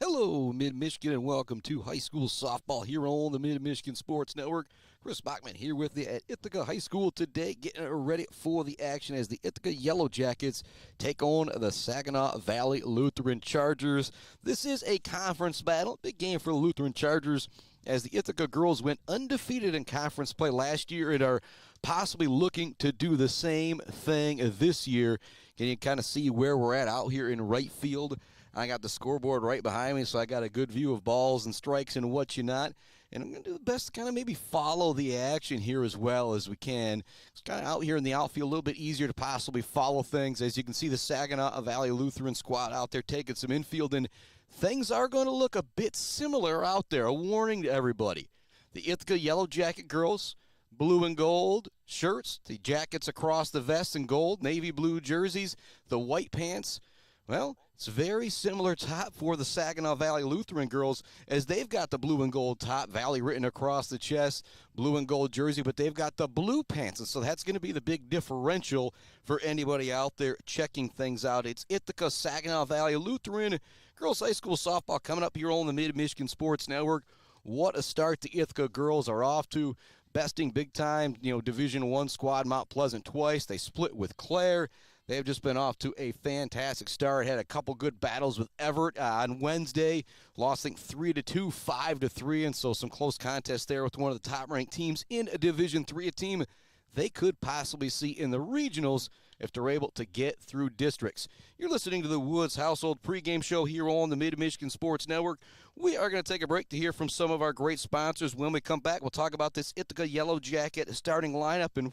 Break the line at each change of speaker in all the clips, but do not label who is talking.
Hello, Mid-Michigan, and welcome to high school softball here on the Mid-Michigan Sports Network. Chris Bachman here with you at Ithaca High School today, getting ready for the action as the Ithaca Yellow Jackets take on the Saginaw Valley Lutheran Chargers. This is a conference battle, big game for the Lutheran Chargers, as the Ithaca girls went undefeated in conference play last year and are possibly looking to do the same thing this year. Can you kind of see where we're at out here in right field? I got the scoreboard right behind me, so I got a good view of balls and strikes and what you not. And I'm going to do the best to kind of maybe follow the action here as well as we can. It's kind of out here in the outfield, a little bit easier to possibly follow things. As you can see, the Saginaw Valley Lutheran squad out there taking some infield, and things are going to look a bit similar out there. A warning to everybody. The Ithaca Yellow Jacket girls, blue and gold shirts, the jackets across the vest in gold, navy blue jerseys, the white pants. Well, it's very similar top for the Saginaw Valley Lutheran girls, as they've got the blue and gold top, Valley written across the chest, blue and gold jersey, but they've got the blue pants, and so that's going to be the big differential for anybody out there checking things out. It's Ithaca Saginaw Valley Lutheran girls high school softball coming up here on the Mid-Michigan Sports Network. What a start the Ithaca girls are off to, besting big-time, Division I squad Mount Pleasant twice. They split with Clare. They've just been off to a fantastic start. Had a couple good battles with Everett on Wednesday. Lost, I think, 3-2, 5-3, and so some close contests there with one of the top-ranked teams in a Division III, a team they could possibly see in the regionals if they're able to get through districts. You're listening to the Woods Household pregame show here on the Mid-Michigan Sports Network. We are going to take a break to hear from some of our great sponsors. When we come back, we'll talk about this Ithaca Yellow Jacket starting lineup and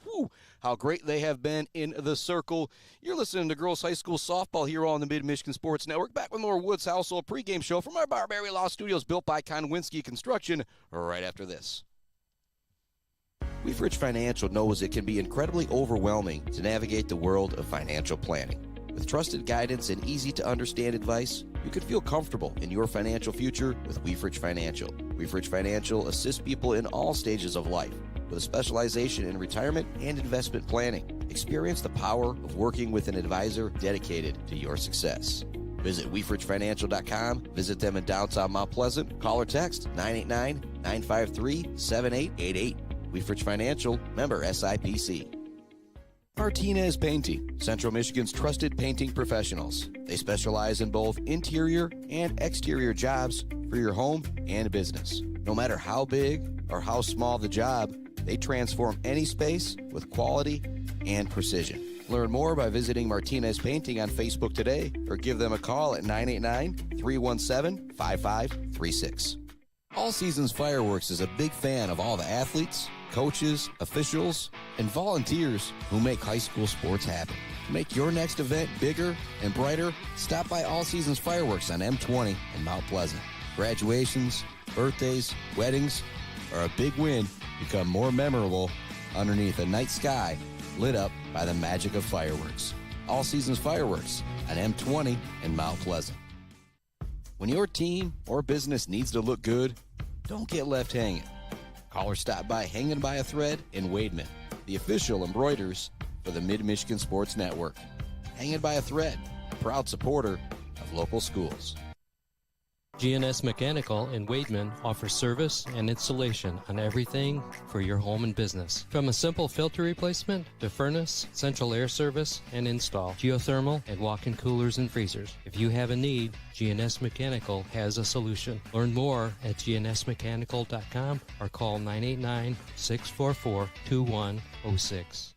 how great they have been in the circle. You're listening to Girls High School Softball here on the Mid-Michigan Sports Network. Back with more Woods Household pregame show from our Barbary Law Studios, built by Konwinski Construction, right after this. Weefridge Financial knows it can be incredibly overwhelming to navigate the world of financial planning. With trusted guidance and easy-to-understand advice, you can feel comfortable in your financial future with Weefridge Financial. Weefridge Financial assists people in all stages of life with a specialization in retirement and investment planning. Experience the power of working with an advisor dedicated to your success. Visit WeefridgeFinancial.com. Visit them in downtown Mount Pleasant. Call or text 989-953-7888. Weefridge Financial, member SIPC. Martinez Painting, Central Michigan's trusted painting professionals. They specialize in both interior and exterior jobs for your home and business. No matter how big or how small the job, they transform any space with quality and precision. Learn more by visiting Martinez Painting on Facebook today or give them a call at 989-317-5536. All Seasons Fireworks is a big fan of all the athletes, coaches, officials, and volunteers who make high school sports happen. To make your next event bigger and brighter, stop by All Seasons Fireworks on M20 in Mount Pleasant. Graduations, birthdays, weddings, or a big win become more memorable underneath a night sky lit up by the magic of fireworks. All Seasons Fireworks on M20 in Mount Pleasant. When your team or business needs to look good, don't get left hanging. Call or stop by Hanging by a Thread in Wademan, the official embroiders for the Mid-Michigan Sports Network. Hanging by a Thread, a proud supporter of local schools.
GNS Mechanical in Wademan offers service and installation on everything for your home and business. From a simple filter replacement to furnace, central air service, and install, geothermal, and walk-in coolers and freezers. If you have a need, GNS Mechanical has a solution. Learn more at gnsmechanical.com or call 989-644-2106.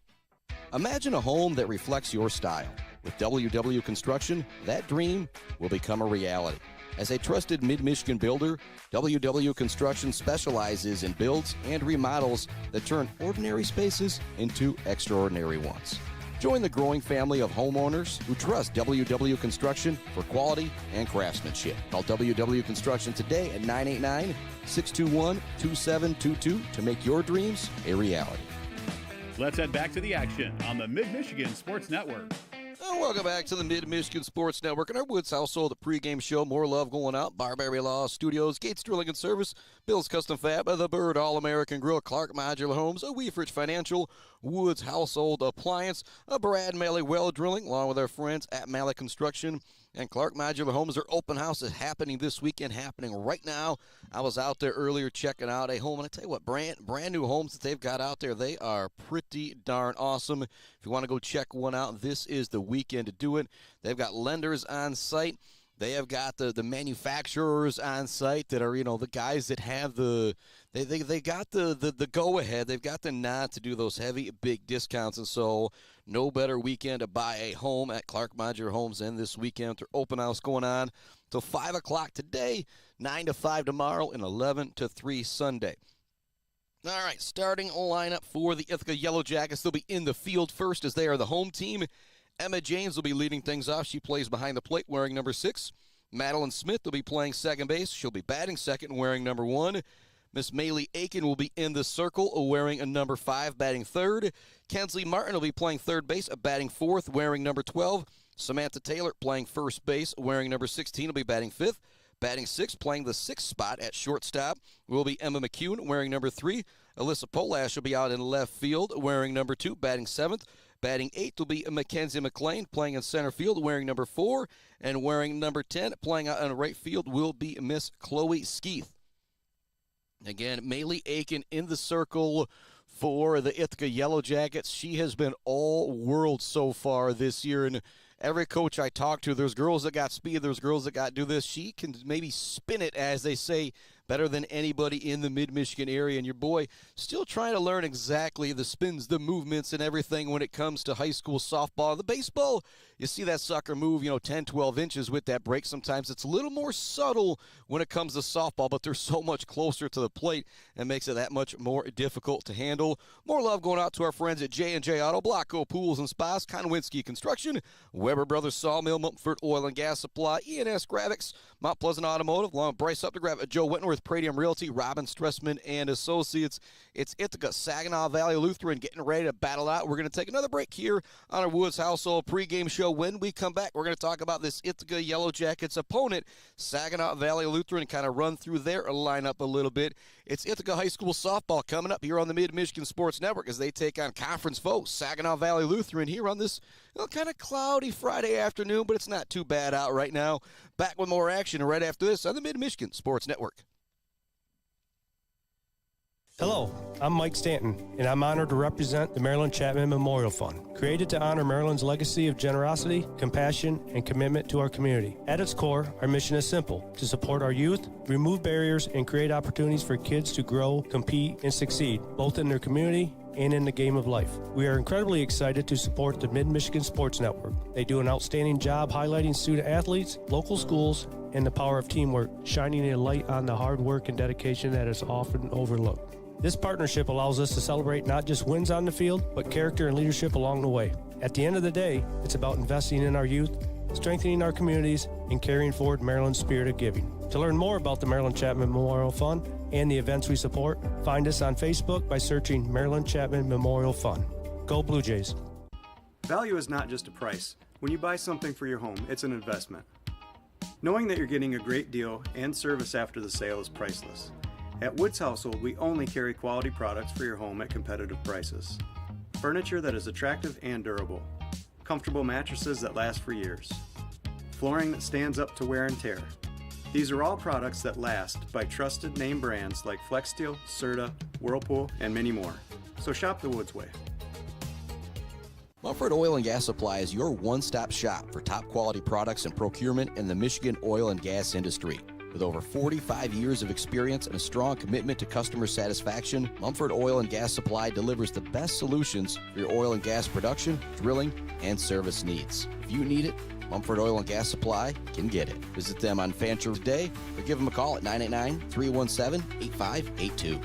Imagine a home that reflects your style. With WW Construction, that dream will become a reality. As a trusted Mid-Michigan builder, WW Construction specializes in builds and remodels that turn ordinary spaces into extraordinary ones. Join the growing family of homeowners who trust WW Construction for quality and craftsmanship. Call WW Construction today at 989-621-2722 to make your dreams a reality.
Let's head back to the action on the Mid-Michigan Sports Network.
Welcome back to the Mid-Michigan Sports Network and our Woods Household, the pregame show. More love going out. Barbary Law Studios, Gates Drilling and Service, Bill's Custom Fab, The Bird, All-American Grill, Clark Modular Homes, Weefridge Financial, Woods Household Appliance, Brad Maeli Well Drilling, along with our friends at Maeli Construction, And Clark Modular Homes, their open house is happening this weekend, happening right now. I was out there earlier checking out a home, and I tell you what, brand new homes that they've got out there, they are pretty darn awesome. If you want to go check one out, this is the weekend to do it. They've got lenders on site. They have got the manufacturers on site that are, the guys that have they got the go-ahead. They've got the nod to do those heavy, big discounts. And so no better weekend to buy a home at Clark Modular Homes than this weekend. Their open house going on till 5 o'clock today, 9 to 5 tomorrow, and 11 to 3 Sunday. All right, starting lineup for the Ithaca Yellow Jackets. They'll be in the field first as they are the home team. Emma James will be leading things off. She plays behind the plate wearing number 6. Madeline Smith will be playing second base. She'll be batting second wearing number 1. Miss Maeli Akin will be in the circle wearing a number 5, batting third. Kensley Martin will be playing third base, batting fourth, wearing number 12. Samantha Taylor playing first base, wearing number 16, will be batting fifth. Batting sixth, playing the 6th spot at shortstop, will be Emma McCune, wearing number 3. Alyssa Polash will be out in left field, wearing number 2, batting 7th. Batting 8th will be Mackenzie McLean, playing in center field, wearing number 4. And wearing number 10, playing out in right field, will be Miss Chloe Skeeth. Again, Maeli Akin in the circle for the Ithaca Yellow Jackets. She has been all world so far this year, and every coach I talk to, there's girls that got speed, there's girls that got do this. She can maybe spin it, as they say, better than anybody in the mid-Michigan area. And your boy still trying to learn exactly the spins, the movements, and everything when it comes to high school softball. The baseball, you see that sucker move, 10, 12 inches with that break. Sometimes it's a little more subtle when it comes to softball, but they're so much closer to the plate and makes it that much more difficult to handle. More love going out to our friends at J&J Auto, Blocko Pools and Spas, Konowinski Construction, Weber Brothers Sawmill, Mumford Oil and Gas Supply, E&S Graphics, Mount Pleasant Automotive, along with Bryce Updegraff, Joe Whitworth, Pradium Realty, Robin Stressman and Associates. It's Ithaca, Saginaw Valley Lutheran getting ready to battle out. We're going to take another break here on our Woods Household pregame show. When we come back, we're going to talk about this Ithaca Yellow Jackets opponent, Saginaw Valley Lutheran, kind of run through their lineup a little bit. It's Ithaca High School softball coming up here on the Mid-Michigan Sports Network as they take on conference foe Saginaw Valley Lutheran here on this kind of cloudy Friday afternoon, but it's not too bad out right now. Back with more action right after this on the Mid-Michigan Sports Network.
Hello, I'm Mike Stanton, and I'm honored to represent the Maryland Chapman Memorial Fund, created to honor Maryland's legacy of generosity, compassion, and commitment to our community. At its core, our mission is simple: to support our youth, remove barriers, and create opportunities for kids to grow, compete, and succeed, both in their community and in the game of life. We are incredibly excited to support the Mid-Michigan Sports Network. They do an outstanding job highlighting student athletes, local schools, and the power of teamwork, shining a light on the hard work and dedication that is often overlooked. This partnership allows us to celebrate not just wins on the field, but character and leadership along the way. At the end of the day, it's about investing in our youth, strengthening our communities, and carrying forward Maryland's spirit of giving. To learn more about the Maryland Chapman Memorial Fund and the events we support, find us on Facebook by searching Maryland Chapman Memorial Fund. Go Blue Jays.
Value is not just a price. When you buy something for your home, it's an investment. Knowing that you're getting a great deal and service after the sale is priceless. At Woods Household, we only carry quality products for your home at competitive prices. Furniture that is attractive and durable. Comfortable mattresses that last for years. Flooring that stands up to wear and tear. These are all products that last by trusted name brands like FlexSteel, Serta, Whirlpool, and many more. So shop the Woods way.
Mumford Oil and Gas Supply is your one-stop shop for top quality products and procurement in the Michigan oil and gas industry. With over 45 years of experience and a strong commitment to customer satisfaction, Mumford Oil and Gas Supply delivers the best solutions for your oil and gas production, drilling, and service needs. If you need it, Mumford Oil and Gas Supply can get it. Visit them on Fancher Day or give them a call at 989-317-8582.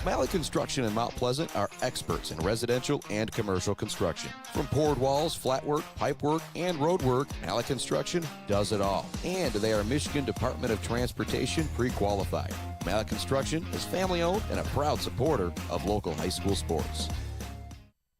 Maeli Construction in Mount Pleasant are experts in residential and commercial construction. From poured walls, flat work, pipe work, and road work, Maeli Construction does it all. And they are Michigan Department of Transportation pre-qualified. Maeli Construction is family-owned and a proud supporter of local high school sports.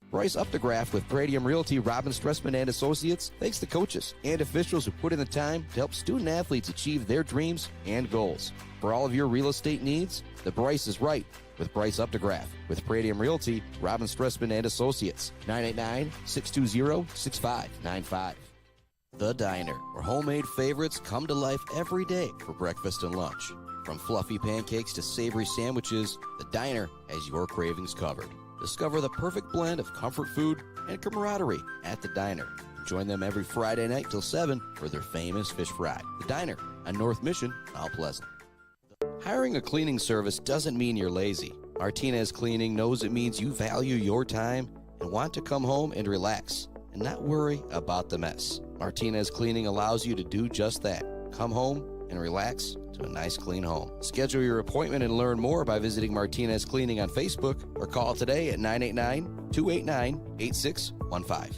Bryce Updegraff with Pradium Realty, Robin Stressman and Associates thanks the coaches and officials who put in the time to help student athletes achieve their dreams and goals. For all of your real estate needs, the Bryce is right with Bryce Updegraff. With Pradium Realty, Robin Stressman and Associates, 989-620-6595. The Diner, where homemade favorites come to life every day for breakfast and lunch. From fluffy pancakes to savory sandwiches, The Diner has your cravings covered. Discover the perfect blend of comfort food and camaraderie at The Diner. Join them every Friday night till 7 for their famous fish fry. The Diner on North Mission, Mount Pleasant. Hiring a cleaning service doesn't mean you're lazy. Martinez Cleaning knows it means you value your time and want to come home and relax and not worry about the mess. Martinez Cleaning allows you to do just that. Come home and relax to a nice clean home. Schedule your appointment and learn more by visiting Martinez Cleaning on Facebook or call today at 989-289-8615.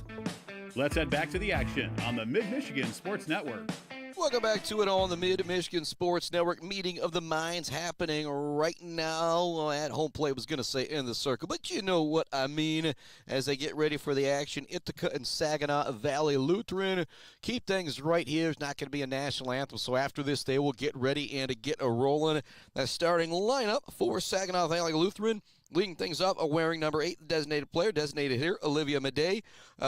Let's head back to the action on the Mid-Michigan Sports Network.
Welcome back to it on the Mid-Michigan Sports Network. Meeting of the minds happening right now at home plate. I was going to say in the circle, but you know what I mean. As they get ready for the action, Ithaca and Saginaw Valley Lutheran. Keep things right here. It's not going to be a national anthem, so after this they will get ready and get a rolling. That starting lineup for Saginaw Valley Lutheran. Leading things up, wearing number 8, the designated player, designated hitter, Olivia Madej.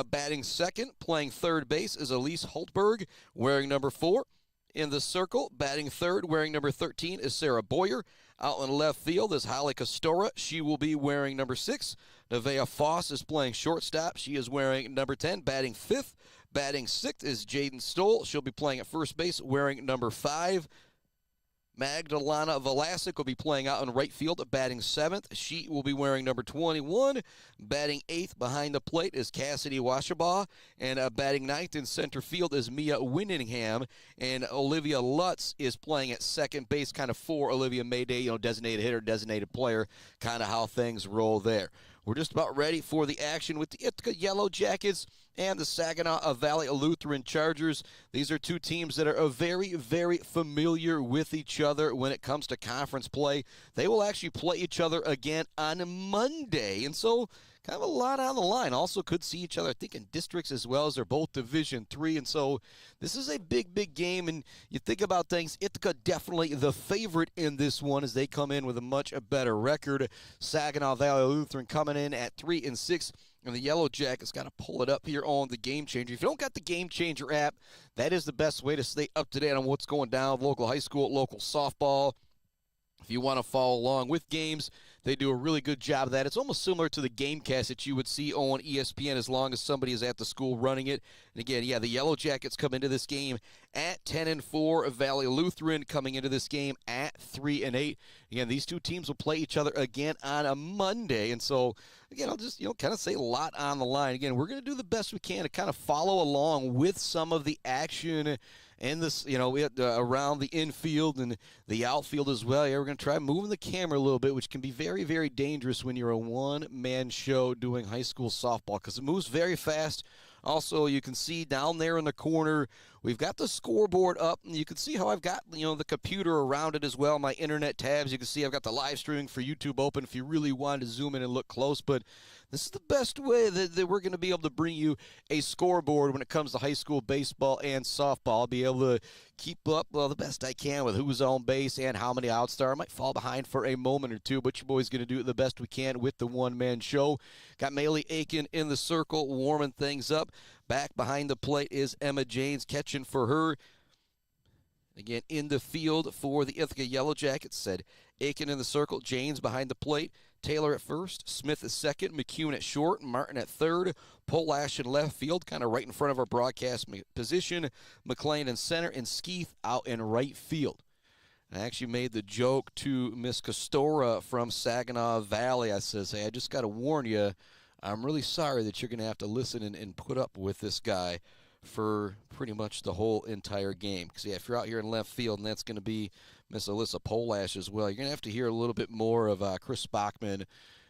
Batting second, playing third base is Elise Holtberg, wearing number 4. In the circle, batting third, wearing number 13 is Sarah Boyer. Out in left field is Holly Castora. She will be wearing number 6. Nevaeh Foss is playing shortstop. She is wearing number 10. Batting fifth, batting sixth is Jaden Stoll. She'll be playing at first base, wearing number 5. Magdalena Velasic will be playing out in right field, batting 7th. She will be wearing number 21. Batting 8th behind the plate is Cassidy Washabaugh. And batting 9th in center field is Mia Winningham. And Olivia Lutz is playing at second base, kind of for Olivia Madej, designated hitter, designated player, kind of how things roll there. We're just about ready for the action with the Ithaca Yellow Jackets and the Saginaw Valley Lutheran Chargers. These are two teams that are very, very familiar with each other when it comes to conference play. They will actually play each other again on Monday, and so kind of a lot on the line. Also could see each other, I think, in districts as well, as they're both Division III, and so this is a big, big game, and you think about things, Ithaca definitely the favorite in this one as they come in with a much better record. Saginaw Valley Lutheran coming in at 3-6. And the Yellow Jackets got to pull it up here on the Game Changer. If you don't got the Game Changer app, that is the best way to stay up to date on what's going down with local high school, local softball. If you want to follow along with games, they do a really good job of that. It's almost similar to the Gamecast that you would see on ESPN as long as somebody is at the school running it. And again, yeah, the Yellow Jackets come into this game at 10-4. Valley Lutheran coming into this game at 3-8. Again, these two teams will play each other again on a Monday. And so, again, I'll just, kind of say a lot on the line. Again, we're going to do the best we can to kind of follow along with some of the action and this, around the infield and the outfield as well. Yeah, we're going to try moving the camera a little bit, which can be very, very dangerous when you're a one-man show doing high school softball because it moves very fast. Also, you can see down there in the corner, we've got the scoreboard up, and you can see how I've got, the computer around it as well, my internet tabs. You can see I've got the live streaming for YouTube open if you really wanted to zoom in and look close, but this is the best way that we're going to be able to bring you a scoreboard when it comes to high school baseball and softball. I'll be able to keep up, the best I can with who's on base and how many outs there. I might fall behind for a moment or two, but your boy's going to do the best we can with the one-man show. Got Maeli Akin in the circle, warming things up. Back behind the plate is Emma Janes catching for her. Again, in the field for the Ithaca Yellow Jackets, said Akin in the circle, Janes behind the plate, Taylor at first, Smith at second, McCune at short, Martin at third, Polash in left field, kind of right in front of our broadcast position, McLean in center, and Skeeth out in right field. I actually made the joke to Miss Castora from Saginaw Valley. I says, hey, I just got to warn you, I'm really sorry that you're going to have to listen and put up with this guy for pretty much the whole entire game. Because, yeah, if you're out here in left field, and that's going to be Miss Alyssa Polash as well, you're going to have to hear a little bit more of Chris Bachman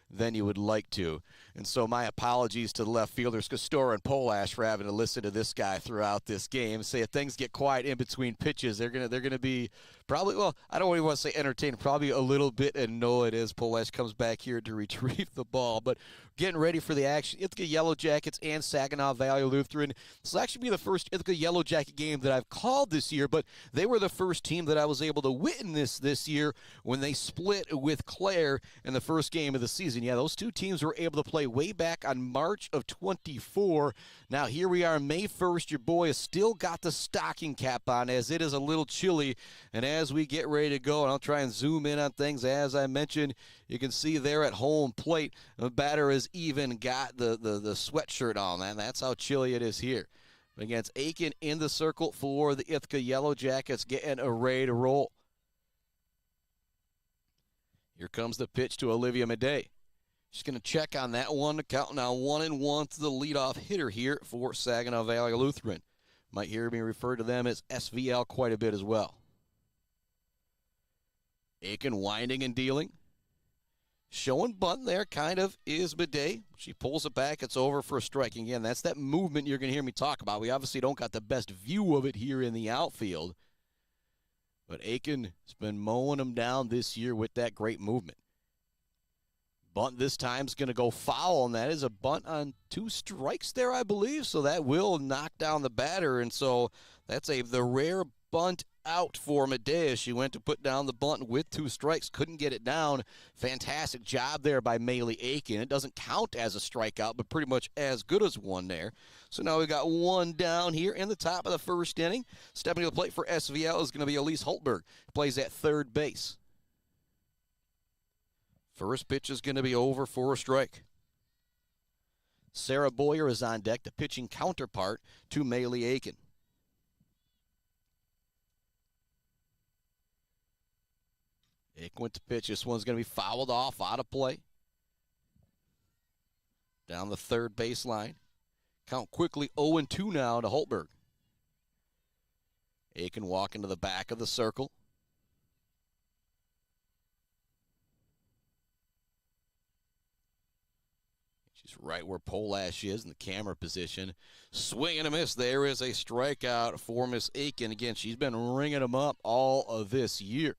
than you would like to. And so my apologies to the left fielders, Castora and Polash, for having to listen to this guy throughout this game. Say if things get quiet in between pitches, they're gonna be probably, well, I don't even want to say entertained, probably a little bit annoyed as Polash comes back here to retrieve the ball. But getting ready for the action, Ithaca Yellow Jackets and Saginaw Valley Lutheran. This will actually be the first Ithaca Yellow Jacket game that I've called this year, but they were the first team that I was able to witness this year when they split with Clare in the first game of the season. season. Yeah, those two teams were able to play way back on March of 24. Now here we are May 1st. Your boy has still got the stocking cap on as it is a little chilly. And as we get ready to go, and I'll try and zoom in on things as I mentioned, you can see there at home plate, the batter has even got the sweatshirt on, man. That's how chilly it is here. Against Akin in the circle for the Ithaca Yellow Jackets, getting ready to roll. Here comes the pitch to Olivia Madej. She's going to check on that one. Count now 1-1 to the leadoff hitter here for Saginaw Valley Lutheran. Might hear me refer to them as SVL quite a bit as well. Akin winding and dealing. Showing bunt there kind of is Madej. She pulls it back. It's over for a strike. Again, that's that movement you're going to hear me talk about. We obviously don't got the best view of it here in the outfield. But Akin has been mowing them down this year with that great movement. Bunt this time is going to go foul, and that is a bunt on 2 strikes there, I believe. So that will knock down the batter, and so that's the rare bunt out for Madej. She went to put down the bunt with 2 strikes, couldn't get it down. Fantastic job there by Maeli Akin. It doesn't count as a strikeout, but pretty much as good as one there. So now we got 1 down here in the top of the first inning. Stepping to the plate for SVL is going to be Elise Holtberg, who plays at third base. First pitch is going to be over for a strike. Sarah Boyer is on deck, the pitching counterpart to Maeli Akin. Akin went to pitch. This one's going to be fouled off, out of play. Down the third baseline. Count quickly 0-2 now to Holtberg. Akin walking to the back of the circle. She's right where Polash is in the camera position. Swing and a miss. There is a strikeout for Miss Akin. Again, she's been ringing them up all of this year.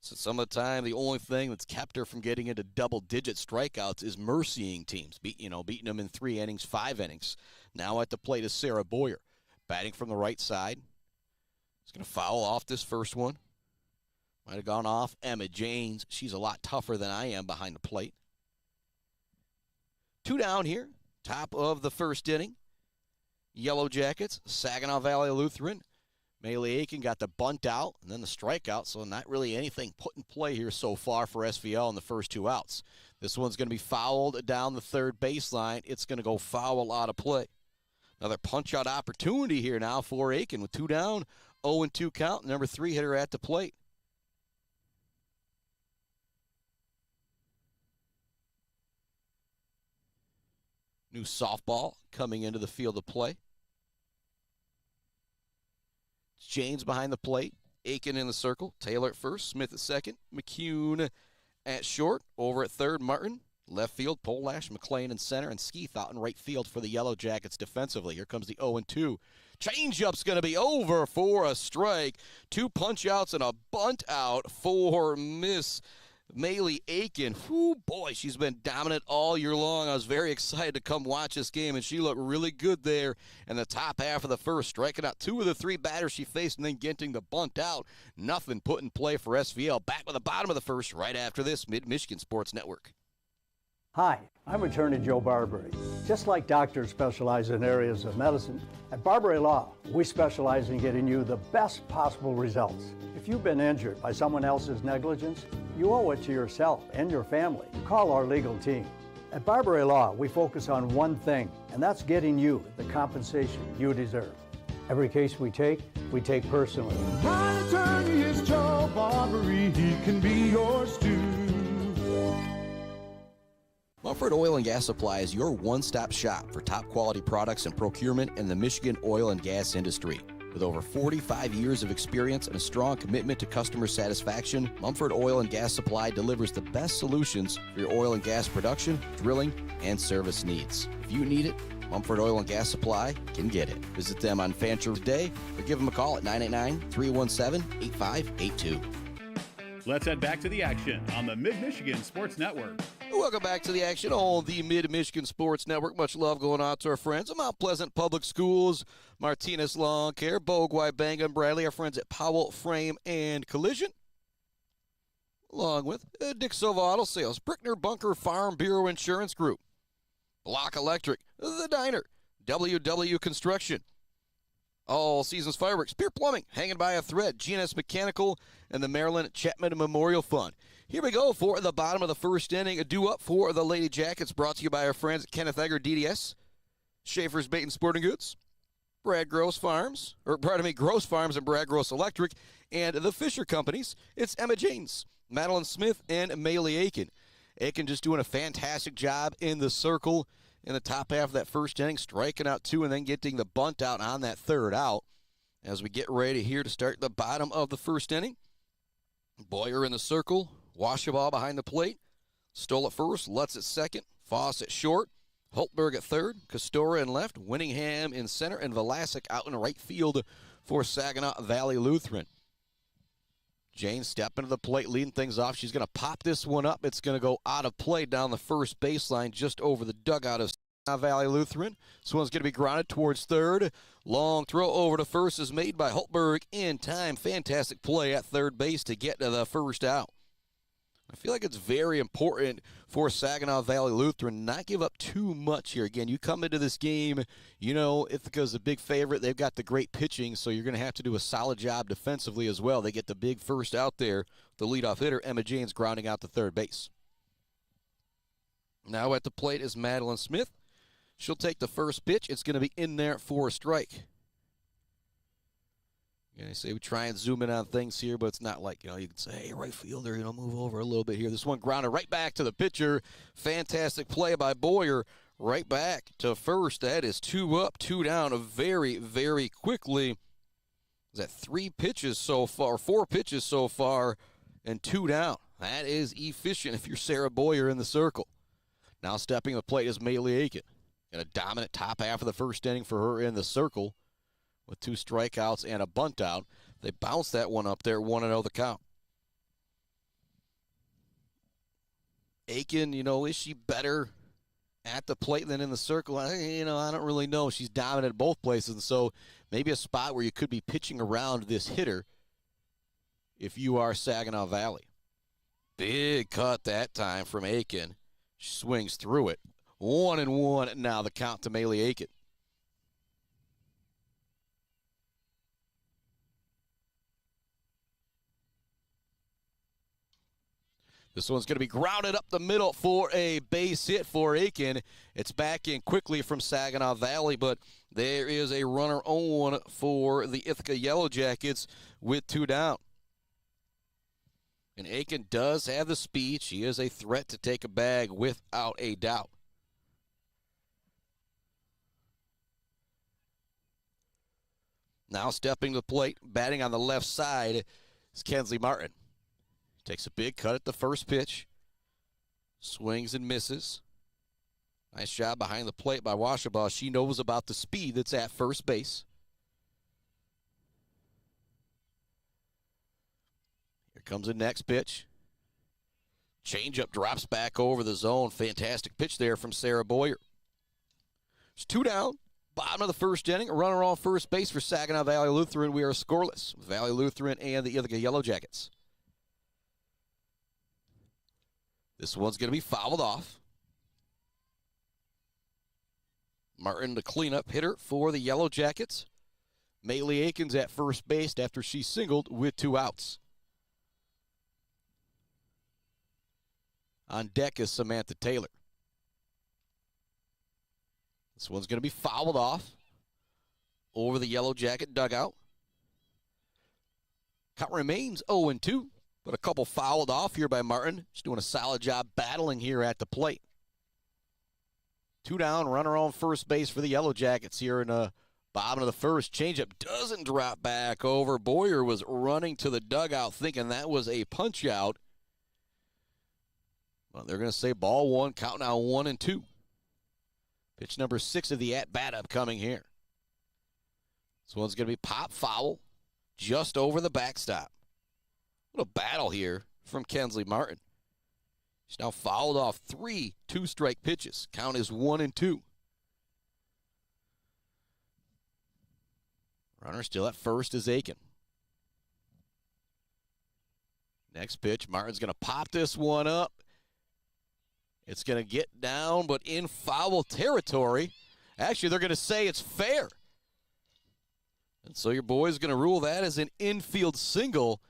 So some of the time, the only thing that's kept her from getting into double-digit strikeouts is mercying teams, beating them in 3 innings, 5 innings. Now at the plate is Sarah Boyer, batting from the right side. She's going to foul off this first one. Might have gone off Emma Janes. She's a lot tougher than I am behind the plate. 2 down here, top of the first inning. Yellow Jackets, Saginaw Valley Lutheran. Maeli Akin got the bunt out and then the strikeout, so not really anything put in play here so far for SVL in the first 2 outs. This one's going to be fouled down the third baseline. It's going to go foul out of play. Another punch-out opportunity here now for Akin with 2 down, 0-2 count, number 3 hitter at the plate. New softball coming into the field of play. James behind the plate, Akin in the circle, Taylor at first, Smith at second, McCune at short, over at third, Martin, left field, Polash, McLean in center, and Skeeth out in right field for the Yellow Jackets defensively. Here comes the 0-2. Changeup's going to be over for a strike. 2 punch-outs and a bunt out for Miss Maeli Akin. Whoo, boy, she's been dominant all year long. I was very excited to come watch this game, and she looked really good there in the top half of the first, striking out 2 of the 3 batters she faced and then getting the bunt out. Nothing put in play for SVL. Back with the bottom of the first right after this. Mid-Michigan Sports Network.
Hi, I'm attorney Joe Barbary. Just like doctors specialize in areas of medicine, at Barbary Law, we specialize in getting you the best possible results. If you've been injured by someone else's negligence, you owe it to yourself and your family to call our legal team. At Barbary Law, we focus on one thing, and that's getting you the compensation you deserve. Every case we take personally.
My attorney is Joe Barbary. He can be yours too.
Mumford Oil and Gas Supply is your one-stop shop for top quality products and procurement in the Michigan oil and gas industry. With over 45 years of experience and a strong commitment to customer satisfaction, Mumford Oil and Gas Supply delivers the best solutions for your oil and gas production, drilling, and service needs. If you need it, Mumford Oil and Gas Supply can get it. Visit them on Fancher today or give them a call at 989-317-8582.
Let's head back to the action on the Mid-Michigan Sports Network.
Welcome back to the action on the Mid-Michigan Sports Network. Much love going out to our friends at Mount Pleasant Public Schools, Martinez Lawn Care, Boguai, Banga, and Bradley, our friends at Powell Frame and Collision. along with Dick Silva Auto Sales, Brickner Bunker Farm Bureau Insurance Group, Block Electric, The Diner, WW Construction, All Seasons Fireworks, Pier Plumbing, Hanging by a Thread, GNS Mechanical, and the Maryland Chapman Memorial Fund. Here we go for the bottom of the first inning. A due-up for the Lady Jackets, brought to you by our friends at Kenneth Egger DDS, Schaefer's Bait and Sporting Goods, Gross Farms and Brad Gross Electric, and the Fisher Companies. It's Emma James, Madeline Smith, and Maeli Akin. Akin just doing a fantastic job in the circle in the top half of that first inning, striking out 2 and then getting the bunt out on that third out. As we get ready here to start the bottom of the first inning, Boyer in the circle, Washaball behind the plate, Stoll at first, Lutz at second, Foss at short, Hultberg at third, Castora in left, Winningham in center, and Velasic out in right field for Saginaw Valley Lutheran. Jane stepping to the plate, leading things off. She's going to pop this one up. It's going to go out of play down the first baseline, just over the dugout of Saginaw Valley Lutheran. This one's going to be grounded towards third. Long throw over to first is made by Hultberg in time. Fantastic play at third base to get to the first out. I feel like it's very important for Saginaw Valley Lutheran not give up too much here. Again, you come into this game, you know, Ithaca's a big favorite. They've got the great pitching, so you're going to have to do a solid job defensively as well. They get the big first out there. The leadoff hitter, Emma James, grounding out to third base. Now at the plate is Madeline Smith. She'll take the first pitch. It's going to be in there for a strike. I say we try and zoom in on things here, but it's not like, you can say, hey, right fielder, move over a little bit here. This one grounded right back to the pitcher. Fantastic play by Boyer right back to first. That is 2 up, 2 down very, very quickly. Is that 4 pitches so far, and 2 down. That is efficient if you're Sarah Boyer in the circle. Now stepping to the plate is Maeli Akin. And a dominant top half of the first inning for her in the circle, with 2 strikeouts and a bunt out. They bounced that one up there, 1-0 the count. Akin, is she better at the plate than in the circle? I don't really know. She's dominant at both places, and so maybe a spot where you could be pitching around this hitter if you are Saginaw Valley. Big cut that time from Akin. She swings through it. 1-1 now the count to Maeli Akin. This one's going to be grounded up the middle for a base hit for Akin. It's back in quickly from Saginaw Valley, but there is a runner on for the Ithaca Yellow Jackets with 2 down. And Akin does have the speed. She is a threat to take a bag without a doubt. Now stepping to the plate, batting on the left side is Kensley Martin. Takes a big cut at the first pitch. Swings and misses. Nice job behind the plate by Washaball. She knows about the speed that's at first base. Here comes the next pitch. Changeup drops back over the zone. Fantastic pitch there from Sarah Boyer. It's 2 down. Bottom of the first inning. A runner on first base for Saginaw Valley Lutheran. We are scoreless. Valley Lutheran and the Ithaca Yellow Jackets. This one's going to be fouled off. Martin, the cleanup hitter for the Yellow Jackets. Maeli Akin's at first base after she singled with 2 outs. On deck is Samantha Taylor. This one's going to be fouled off over the Yellow Jacket dugout. Count remains 0-2. But a couple fouled off here by Martin. She's doing a solid job battling here at the plate. 2 down, runner on first base for the Yellow Jackets here in the bottom of the first. Changeup doesn't drop back over. Boyer was running to the dugout thinking that was a punch out. Well, they're going to say ball 1, count now 1-2. Pitch number 6 of the at-bat upcoming here. This one's going to be pop foul just over the backstop. What a battle here from Kensley Martin. She's now fouled off 3 2-strike pitches. Count is 1-2. Runner still at first is Akin. Next pitch, Martin's going to pop this one up. It's going to get down, but in foul territory. Actually, they're going to say it's fair. And so your boy's going to rule that as an infield single.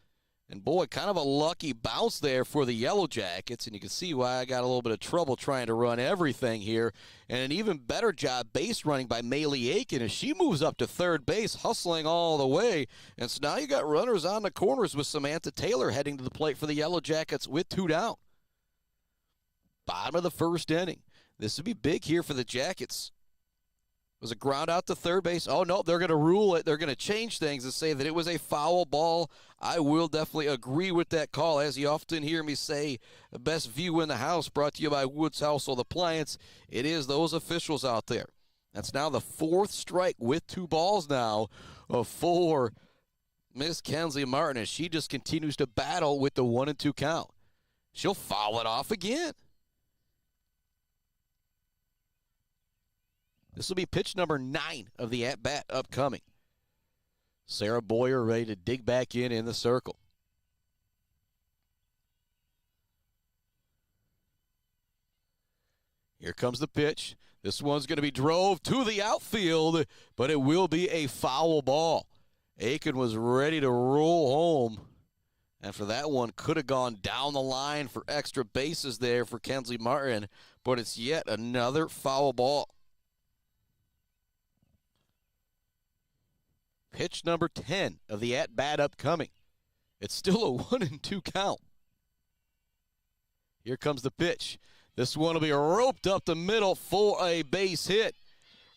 And, boy, kind of a lucky bounce there for the Yellow Jackets. And you can see why I got a little bit of trouble trying to run everything here. And an even better job base running by Maeli Akin as she moves up to third base, hustling all the way. And so now you got runners on the corners with Samantha Taylor heading to the plate for the Yellow Jackets with 2 down. Bottom of the first inning. This would be big here for the Jackets. Was a ground out to third base. Oh, no, they're going to rule it. They're going to change things and say that it was a foul ball. I will definitely agree with that call. As you often hear me say, the best view in the house brought to you by Woods Household Appliance. It is those officials out there. That's now the 4th strike with 2 balls now for Miss Kenzie Martin as she just continues to battle with the 1-2 count. She'll foul it off again. This will be pitch number 9 of the at-bat upcoming. Sarah Boyer ready to dig back in the circle. Here comes the pitch. This one's going to be drove to the outfield, but it will be a foul ball. Akin was ready to roll home. After that one, could have gone down the line for extra bases there for Kenzie Martin, but it's yet another foul ball. Pitch number 10 of the at-bat upcoming. It's still a 1-2 count. Here comes the pitch. This one will be roped up the middle for a base hit.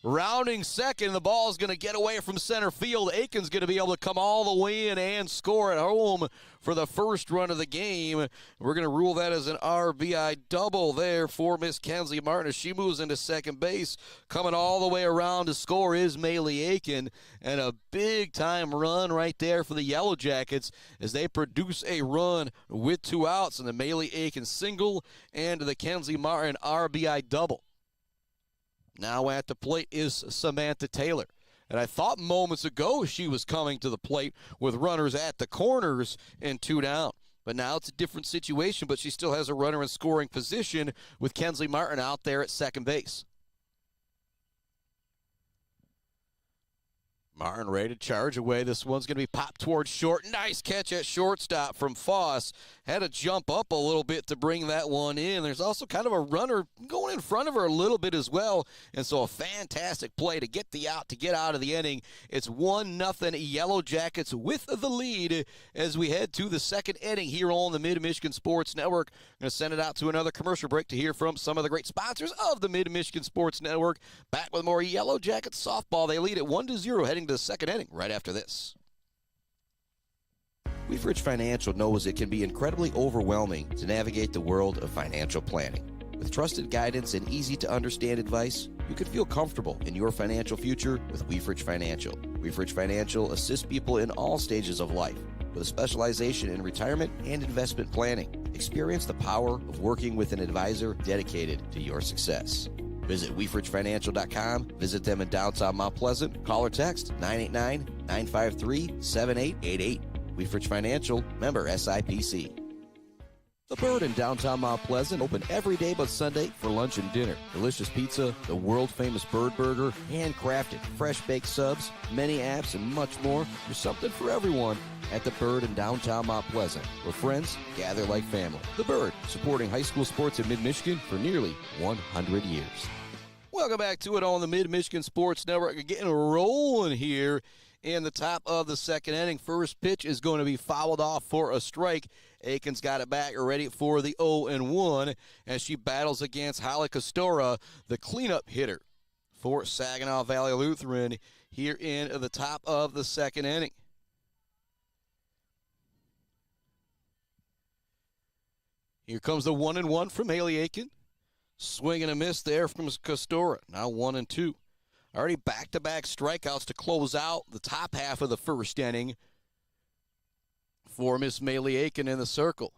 Rounding second, the ball is going to get away from center field. Akin's going to be able to come all the way in and score at home for the first run of the game. We're going to rule that as an RBI double there for Miss Kenzie Martin as she moves into second base. Coming all the way around to score is Maeli Akin. And a big-time run right there for the Yellow Jackets as they produce a run with 2 outs. And the Maeli Akin single and the Kenzie Martin RBI double. Now at the plate is Samantha Taylor. And I thought moments ago she was coming to the plate with runners at the corners and 2 down. But now it's a different situation, but she still has a runner in scoring position with Kenzie Martin out there at second base. Martin ready to charge away. This one's going to be popped towards short. Nice catch at shortstop from Foss. Had to jump up a little bit to bring that one in. There's also kind of a runner going in front of her a little bit as well. And so a fantastic play to get the out, to get out of the inning. It's 1-0 Yellow Jackets with the lead as we head to the second inning here on the Mid-Michigan Sports Network. I'm going to send it out to another commercial break to hear from some of the great sponsors of the Mid-Michigan Sports Network. Back with more Yellow Jackets softball. They lead at 1-0 heading to the second inning right after this. Weefridge Financial knows it can be incredibly overwhelming to navigate the world of financial planning. With trusted guidance and easy-to-understand advice, you can feel comfortable in your financial future with Weefridge Financial. Weefridge Financial assists people in all stages of life with a specialization in retirement and investment planning. Experience the power of working with an advisor dedicated to your success. Visit WeefridgeFinancial.com. Visit them in downtown Mount Pleasant. Call or text 989-953-7888. Weefridge Financial, member SIPC. The Bird in downtown Mount Pleasant, open every day but Sunday for lunch and dinner. Delicious pizza, the world-famous Bird Burger, handcrafted, fresh-baked subs, many apps, and much more. There's something for everyone at The Bird in downtown Mount Pleasant, where friends gather like family. The Bird, supporting high school sports in mid-Michigan for nearly 100 years. Welcome back to it on the Mid-Michigan Sports Network. Getting rolling here in the top of the second inning. First pitch is going to be fouled off for a strike. Akin's got it back ready for the 0-1 as she battles against Holly Costora, the cleanup hitter for Saginaw Valley Lutheran here in the top of the second inning. Here comes the 1-1 from Maeli Akin. Swing and a miss there from Costora. Now 1-2. Already back-to-back strikeouts to close out the top half of the first inning for Miss Maeli Akin in the circle.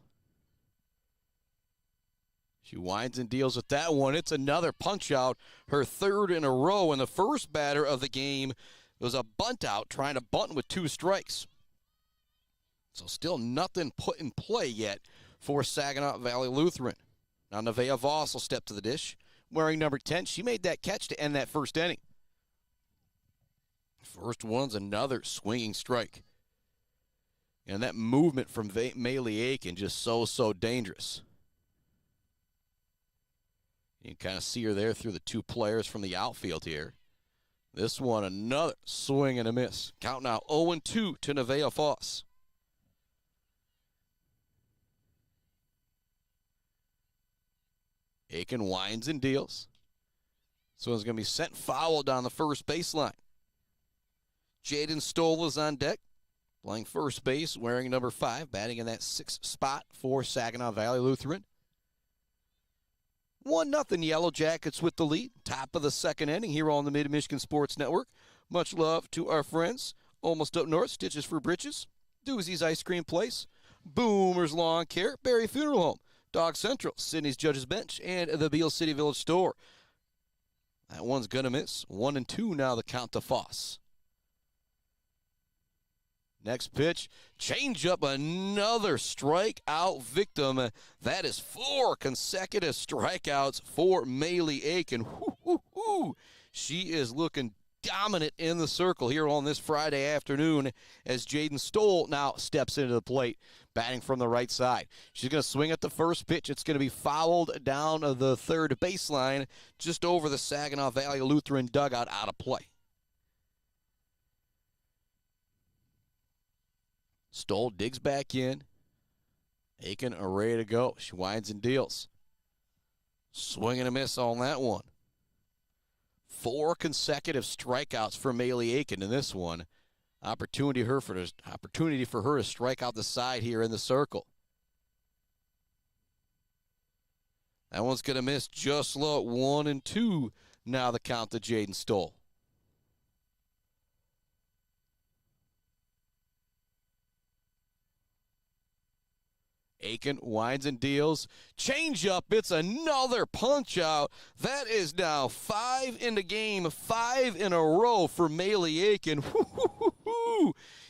She winds and deals with that one. It's another punch-out, her third in a row, and the first batter of the game was a bunt-out, trying to bunt with 2 strikes. So still nothing put in play yet for Saginaw Valley Lutheran. Now Nevaeh Voss will step to the dish. Wearing number 10, she made that catch to end that first inning. First one's another swinging strike. And that movement from Maeli Akin just so dangerous. You can kind of see her there through the two players from the outfield here. This one, another swing and a miss. Count now 0-2 to Nevaeh Voss. Akin winds and deals. This one's going to be sent foul down the first baseline. Jaden Stoll is on deck, playing first base, wearing number 5, batting in that 6th spot for Saginaw Valley Lutheran. 1-0 Yellow Jackets with the lead. Top of the second inning here on the Mid-Michigan Sports Network. Much love to our friends. Almost Up North, Stitches for Britches, Doozy's Ice Cream Place, Boomer's Lawn Care, Berry Funeral Home, Dog Central, Sydney's Judges Bench, and the Beale City Village Store. That one's going to miss. 1-2 now the count to Voss. Next pitch, change up, another strikeout victim. That is 4 consecutive strikeouts for Maeli Akin. She is looking dominant in the circle here on this Friday afternoon as Jaden Stoll now steps into the plate, batting from the right side. She's going to swing at the first pitch. It's going to be fouled down the third baseline, just over the Saginaw Valley Lutheran dugout, out of play. Stoll digs back in. Akin are ready to go. She winds and deals. Swing and a miss on that one. 4 consecutive strikeouts for Maeli Akin in this one. Opportunity for her to strike out the side here in the circle. That one's going to miss just low at 1-2. Now the count to Jaden Stoll. Akin winds and deals. Change up. It's another punch out. That is now 5 in the game, 5 in a row for Maeli Akin.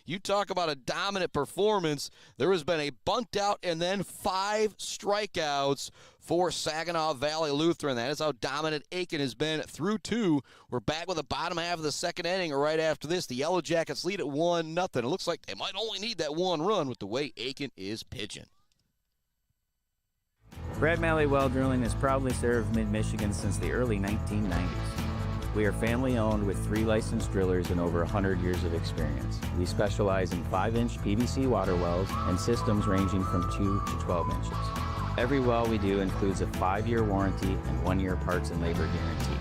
You talk about a dominant performance. There has been a bunt out and then 5 strikeouts for Saginaw Valley Lutheran. That is how dominant Akin has been through 2. We're back with the bottom half of the second inning. Right after this, the Yellow Jackets lead at 1-0. It looks like they might only need that one run with the way Akin is pitching.
Brad Maeli Well Drilling has proudly served Mid-Michigan since the early 1990s. We are family-owned with 3 licensed drillers and over 100 years of experience. We specialize in 5-inch PVC water wells and systems ranging from 2 to 12 inches. Every well we do includes a 5-year warranty and 1-year parts and labor guarantee.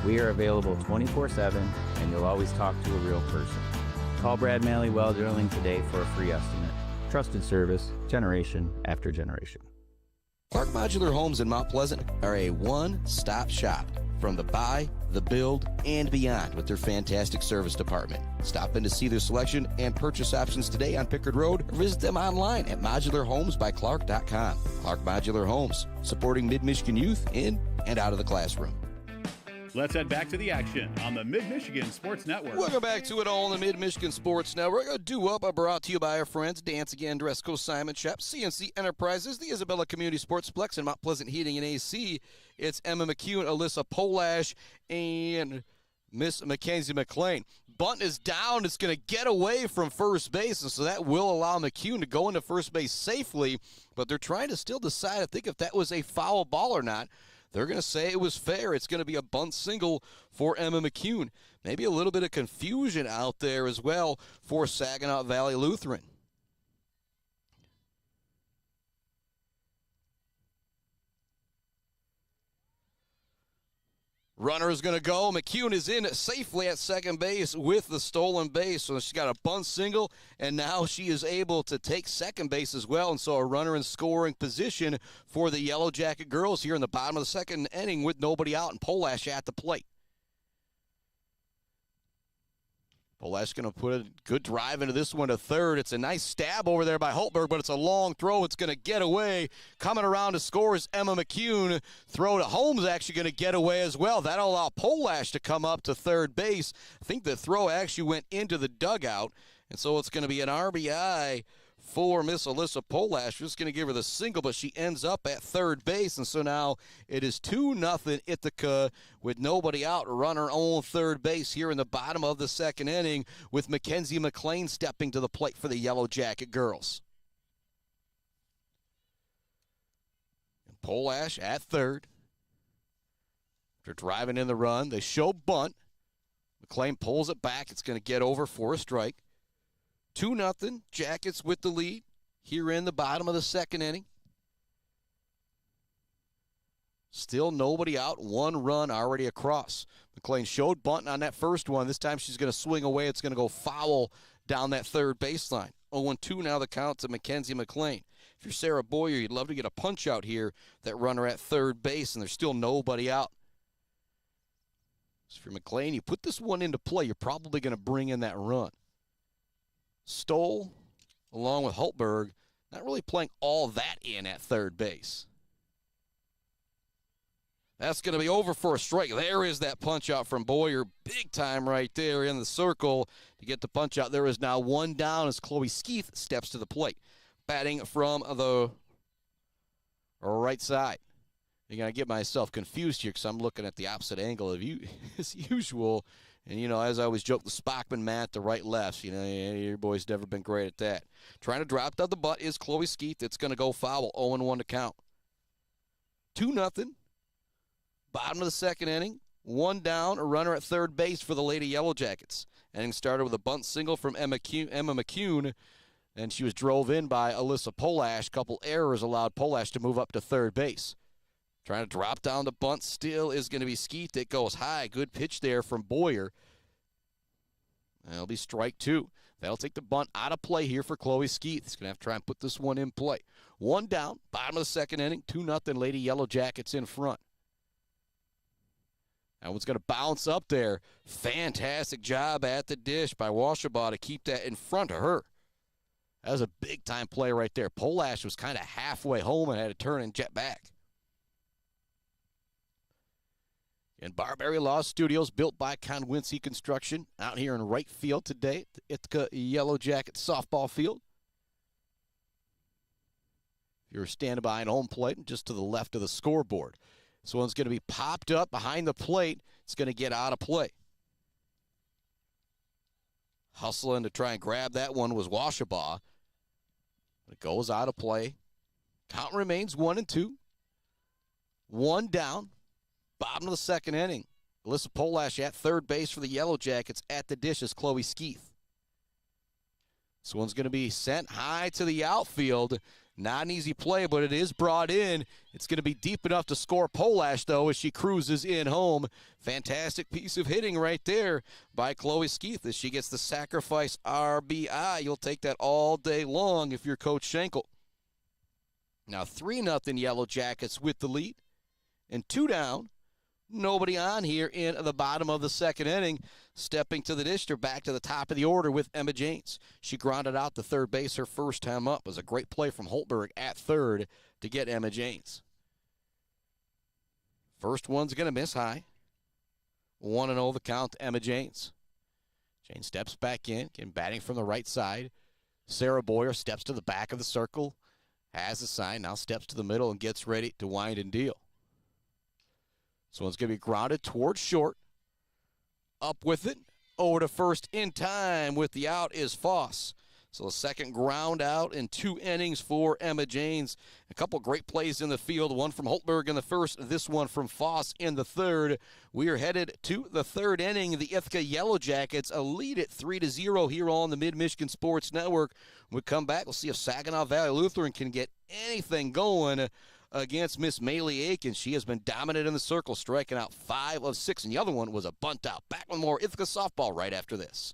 We are available 24/7, and you'll always talk to a real person. Call Brad Maeli Well Drilling today for a free estimate. Trusted service, generation after generation.
Clark Modular Homes in Mount Pleasant are a one-stop shop from the buy, the build, and beyond with their fantastic service department. Stop in to see their selection and purchase options today on Pickard Road or visit them online at modularhomesbyclark.com. Clark Modular Homes, supporting Mid-Michigan youth in and out of the classroom.
Let's head back to the action on the Mid-Michigan Sports Network.
Welcome back to it all on the Mid-Michigan Sports Network. A do-up brought to you by our friends Dance Again, Dresco, Simon Shop, CNC Enterprises, the Isabella Community Sportsplex, and Mount Pleasant Heating and AC. It's Emma McCune, Alyssa Polash, and Miss Mackenzie McLean. Bunt is down. It's going to get away from first base, and so that will allow McCune to go into first base safely, but they're trying to still decide, I think, if that was a foul ball or not. They're going to say it was fair. It's going to be a bunt single for Emma McCune. Maybe a little bit of confusion out there as well for Saginaw Valley Lutheran. Runner is going to go. McCune is in safely at second base with the stolen base. So she's got a bunt single, and now she is able to take second base as well. And so a runner in scoring position for the Yellow Jacket girls here in the bottom of the second inning with nobody out, and Polash at the plate. Polash going to put a good drive into this one to third. It's a nice stab over there by Holtberg, but it's a long throw. It's going to get away. Coming around to score is Emma McCune. Throw to Holmes actually going to get away as well. That'll allow Polash to come up to third base. I think the throw actually went into the dugout, and so it's going to be an RBI for Miss Alyssa Polash. Just going to give her the single, but she ends up at third base, and so now it is 2-0 Ithaca with nobody out. Runner on third base here in the bottom of the second inning with Mackenzie McLean stepping to the plate for the Yellow Jacket girls. And Polash at third. They're driving in the run. They show bunt. McLean pulls it back. It's going to get over for a strike. 2-0, Jackets with the lead here in the bottom of the second inning. Still nobody out, 1 run already across. McLean showed bunting on that first one. This time she's going to swing away. It's going to go foul down that third baseline. 0-2 now the count to Mackenzie McLean. If you're Sarah Boyer, you'd love to get a punch out here, that runner at third base, and there's still nobody out. So for McLean, you put this one into play, you're probably going to bring in that run. Stoll, along with Hultberg, not really playing all that in at third base. That's going to be over for a strike. There is that punch out from Boyer. Big time right there in the circle to get the punch out. There is now 1 down as Chloe Skeeth steps to the plate. Batting from the right side. You're going to get myself confused here because I'm looking at the opposite angle of you as usual. And, you know, as I always joke, the Spockman mat, the right-left, you know, your boy's never been great at that. Trying to drop down the butt is Chloe Skeeth. It's going to go foul, 0-1 to count. 2-0. Bottom of the second inning. 1 down, a runner at third base for the Lady Yellow Jackets. Inning started with a bunt single from Emma McCune, and she was drove in by Alyssa Polash. Couple errors allowed Polash to move up to third base. Trying to drop down the bunt still is going to be Skeeth. It goes high. Good pitch there from Boyer. That'll be strike 2. That'll take the bunt out of play here for Chloe Skeeth. He's going to have to try and put this one in play. 1 down, bottom of the second inning, 2-0 Lady Yellow Jackets in front. That one's going to bounce up there. Fantastic job at the dish by Washabaugh to keep that in front of her. That was a big-time play right there. Polash was kind of halfway home and had to turn and jet back. In Barbary Law Studios, built by Conwincy Construction, out here in right field today, the Ithaca Yellow Jacket softball field. You're standing behind home plate and just to the left of the scoreboard. This one's going to be popped up behind the plate. It's going to get out of play. Hustling to try and grab that one was Washabaugh. It goes out of play. Count remains 1-2. 1 down. Bottom of the second inning. Alyssa Polash at third base for the Yellow Jackets. At the dish is Chloe Skeeth. This one's going to be sent high to the outfield. Not an easy play, but it is brought in. It's going to be deep enough to score Polash, though, as she cruises in home. Fantastic piece of hitting right there by Chloe Skeeth as she gets the sacrifice RBI. You'll take that all day long if you're Coach Schenkel. Now 3-0 Yellow Jackets with the lead. And 2 down. Nobody on here in the bottom of the second inning. Stepping to the dish, they're back to the top of the order with Emma Janes. She grounded out to third base her first time up. It was a great play from Hultberg at third to get Emma Janes. First one's going to miss high. 1-0 the count to Emma Janes. Janes steps back in, batting from the right side. Sarah Boyer steps to the back of the circle, has the sign, now steps to the middle and gets ready to wind and deal. This one's going to be grounded towards short. Up with it. Over to first in time with the out is Foss. So a second ground out in 2 innings for Emma Janes. A couple great plays in the field. One from Hultberg in the first. This one from Foss in the third. We are headed to the third inning. The Ithaca Yellow Jackets a lead at 3-0 here on the Mid-Michigan Sports Network. When we come back, we'll see if Saginaw Valley Lutheran can get anything going against Miss Maeli Akin. She has been dominant in the circle, striking out 5 of 6, and the other one was a bunt out. Back with more Ithaca softball right after this.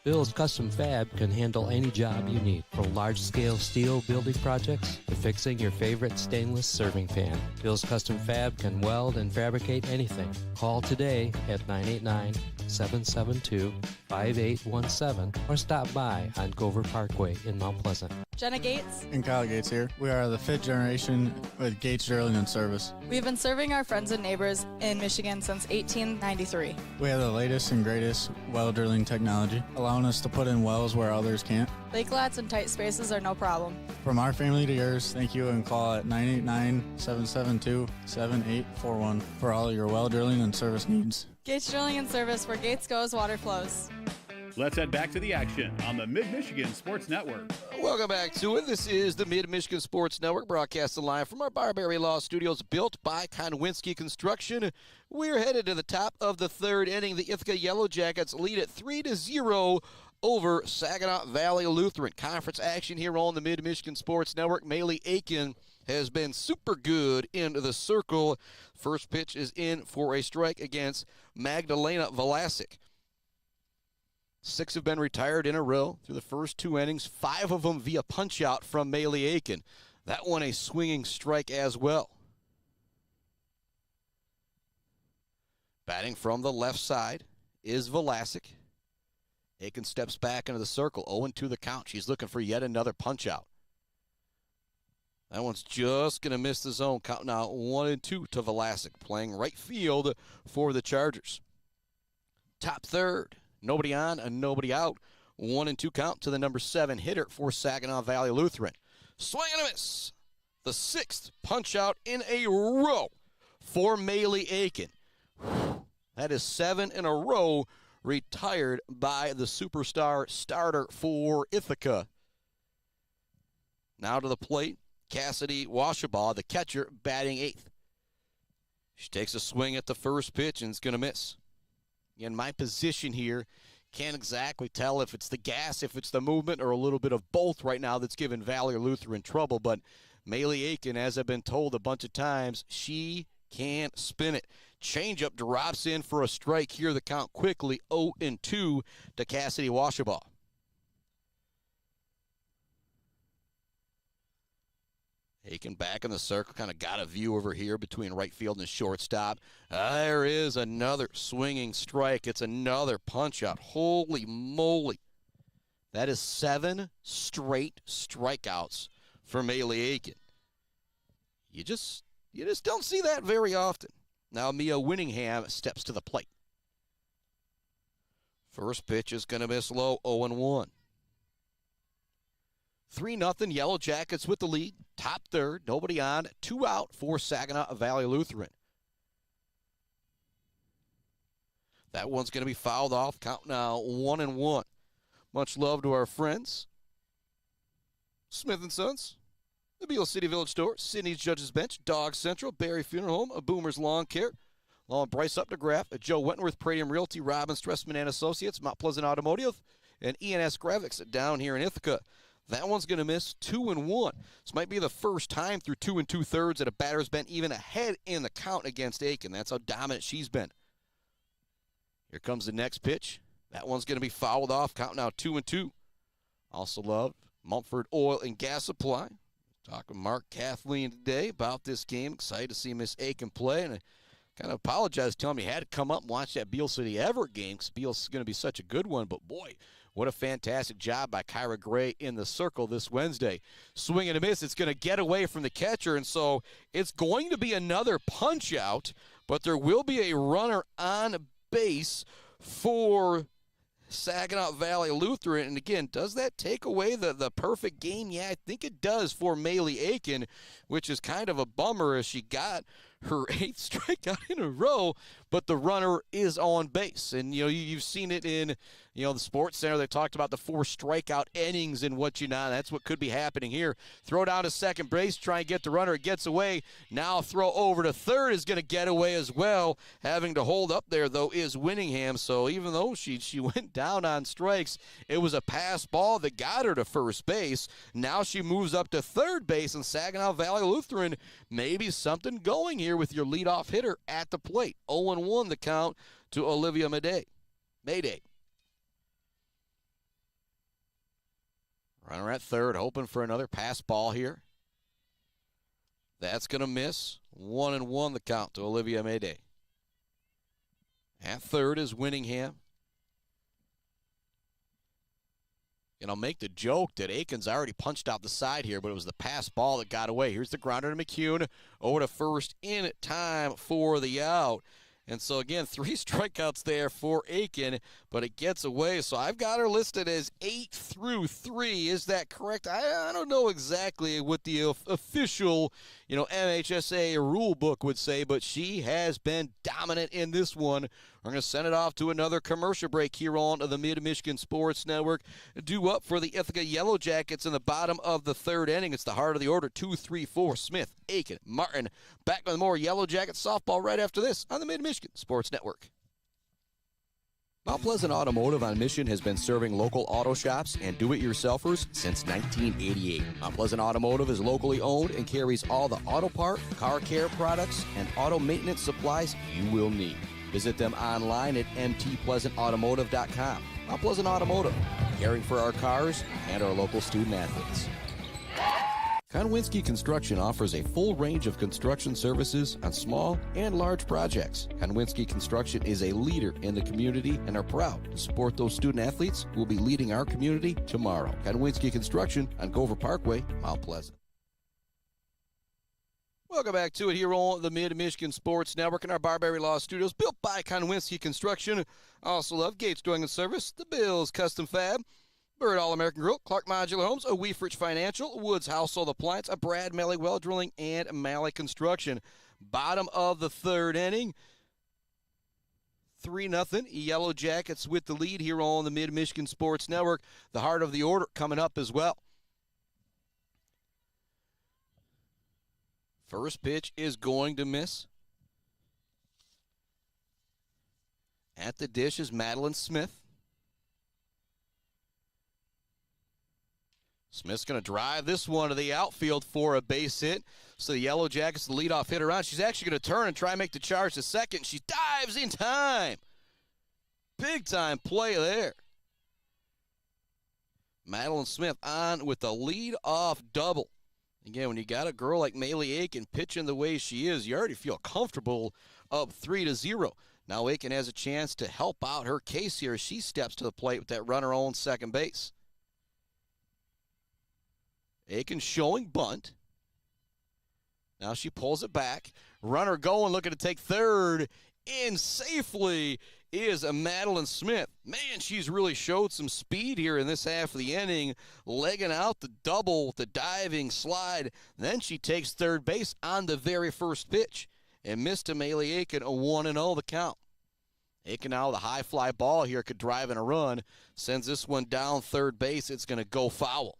Bill's Custom Fab can handle any job you need, from large-scale steel building projects to fixing your favorite stainless serving pan. Bill's Custom Fab can weld and fabricate anything. Call today at 989-772-5817 or stop by on Gover Parkway in Mount Pleasant.
Jenna Gates
and Kyle Gates here. We are the fifth generation with Gates Drilling and Service.
We've been serving our friends and neighbors in Michigan since 1893.
We have the latest and greatest well drilling technology, allowing us to put in wells where others can't.
Lake lots and tight spaces are no problem.
From our family to yours, thank you, and call at 989-772-7841 for all your well drilling and service needs.
Gates Drilling and Service, where Gates goes, water flows.
Let's head back to the action on the Mid-Michigan Sports Network.
Welcome back to it. This is the Mid-Michigan Sports Network, broadcasting live from our Barbary Law Studios, built by Konwinski Construction. We're headed to the top of the third inning. The Ithaca Yellow Jackets lead at 3-0 over Saginaw Valley Lutheran. Conference action here on the Mid-Michigan Sports Network. Maeli Akin has been super good into the circle. First pitch is in for a strike against Magdalena Velasic. 6 have been retired in a row through the first 2 innings, 5 of them via punch-out from Maeli Akin. That one a swinging strike as well. Batting from the left side is Velasic. Akin steps back into the circle, 0-2 the count. She's looking for yet another punch-out. That one's just going to miss the zone. Count now 1-2 to Velasic, playing right field for the Chargers. Top third. Nobody on and nobody out. 1-2 count to the number 7 hitter for Saginaw Valley Lutheran. Swing and a miss. The 6th punch out in a row for Maeli Akin. That is 7 in a row retired by the superstar starter for Ithaca. Now to the plate, Cassidy Washabaugh, the catcher, batting 8th. She takes a swing at the first pitch and is going to miss. In my position here, can't exactly tell if it's the gas, if it's the movement, or a little bit of both right now that's giving Valley Lutheran trouble. But Maeli Akin, as I've been told a bunch of times, she can't spin it. Changeup drops in for a strike here. The count quickly 0-2 to Cassidy Washabaugh. Akin back in the circle, kind of got a view over here between right field and shortstop. There is another swinging strike. It's another punch-out. Holy moly. That is 7 straight strikeouts for Maeli Akin. You just don't see that very often. Now Mia Winningham steps to the plate. First pitch is going to miss low, 0-1. 3-0 Yellow Jackets with the lead. Top third, nobody on, 2 out for Saginaw Valley Lutheran. That one's going to be fouled off. Count now 1-1. Much love to our friends. Smith & Sons, the Beale City Village Store, Sydney's Judges Bench, Dog Central, Barry Funeral Home, a Boomer's Lawn Care, along Bryce Updegraff, a Joe Wentworth, Pradium Realty, Robin Stressman and Associates, Mount Pleasant Automotive, and E&S Graphics down here in Ithaca. That one's going to miss 2-1. This might be the first time through 2 2/3 that a batter's been even ahead in the count against Akin. That's how dominant she's been. Here comes the next pitch. That one's going to be fouled off. Count now 2-2. Also love Mumford Oil and Gas Supply. Talking Mark Kathleen today about this game. Excited to see Miss Akin play. And I kind of apologize telling me he had to come up and watch that Beale City Everett game because Beale's going to be such a good one. But boy, what a fantastic job by Kyra Gray in the circle this Wednesday. Swing and a miss. It's going to get away from the catcher, and so it's going to be another punch-out, but there will be a runner on base for Saginaw Valley Lutheran. And again, does that take away the perfect game? Yeah, I think it does for Maeli Akin, which is kind of a bummer as she got her 8th strikeout in a row, but the runner is on base. And, you've seen it in, the Sports Center. They talked about the 4 strikeout innings and that's what could be happening here. Throw down to second base, try and get the runner. It gets away. Now throw over to third is going to get away as well. Having to hold up there, though, is Winningham. So even though she went down on strikes, it was a pass ball that got her to first base. Now she moves up to third base, and Saginaw Valley Lutheran, maybe something going here with your leadoff hitter at the plate. 0-1 the count to Olivia Mayday. Runner at third, hoping for another pass ball here. That's going to miss. 1-1 the count to Olivia Mayday. At third is Winningham. And I'll make the joke that Akin's already punched out the side here, but it was the pass ball that got away. Here's the grounder to McCune. Over to first in time for the out. And so, again, 3 strikeouts there for Akin, but it gets away. So I've got her listed as 8 through 3. Is that correct? I don't know exactly what the official, MHSAA rule book would say, but she has been dominant in this one. We're going to send it off to another commercial break here on the Mid-Michigan Sports Network. Due up for the Ithaca Yellow Jackets in the bottom of the third inning. It's the heart of the order, 2, 3, 4, Smith, Akin, Martin. Back with more Yellow Jacket softball right after this on the Mid-Michigan Sports Network. Mount Pleasant Automotive on Mission has been serving local auto shops and do-it-yourselfers since 1988. Mount Pleasant Automotive is locally owned and carries all the auto part, car care products, and auto maintenance supplies you will need. Visit them online at mtpleasantautomotive.com. Mount Pleasant Automotive, caring for our cars and our local student-athletes. Konwinski Construction offers a full range of construction services on small and large projects. Konwinski Construction is a leader in the community and are proud to support those student-athletes who will be leading our community tomorrow. Konwinski Construction on Gover Parkway, Mount Pleasant. Welcome back to it here on the Mid-Michigan Sports Network in our Barbary Law Studios, built by Konwinski Construction. Also love Gates Doing and Service, the Bills Custom Fab, Bird All-American Grill, Clark Modular Homes, a Weefrich Financial, Woods Household Appliance, a Brad Maeli Well Drilling, and Maeli Construction. Bottom of the third inning, 3-0. Yellow Jackets with the lead here on the Mid-Michigan Sports Network. The heart of the order coming up as well. First pitch is going to miss. At the dish is Madeline Smith. Smith's going to drive this one to the outfield for a base hit. So the Yellow Jackets, the leadoff hitter on. She's actually going to turn and try and make the charge to second. She dives in time. Big time play there. Madeline Smith on with the leadoff double. Again, when you got a girl like Maeli Akin pitching the way she is, you already feel comfortable up 3-0. Now Akin has a chance to help out her case here as she steps to the plate with that runner on second base. Akin showing bunt. Now she pulls it back. Runner going, looking to take third. In safely is Madeline Smith. Man, she's really showed some speed here in this half of the inning, legging out the double, the diving slide. Then she takes third base on the very first pitch and missed to Maeli Akin, a 1-0 the count. Akin now the high fly ball here could drive in a run. Sends this one down third base. It's going to go foul.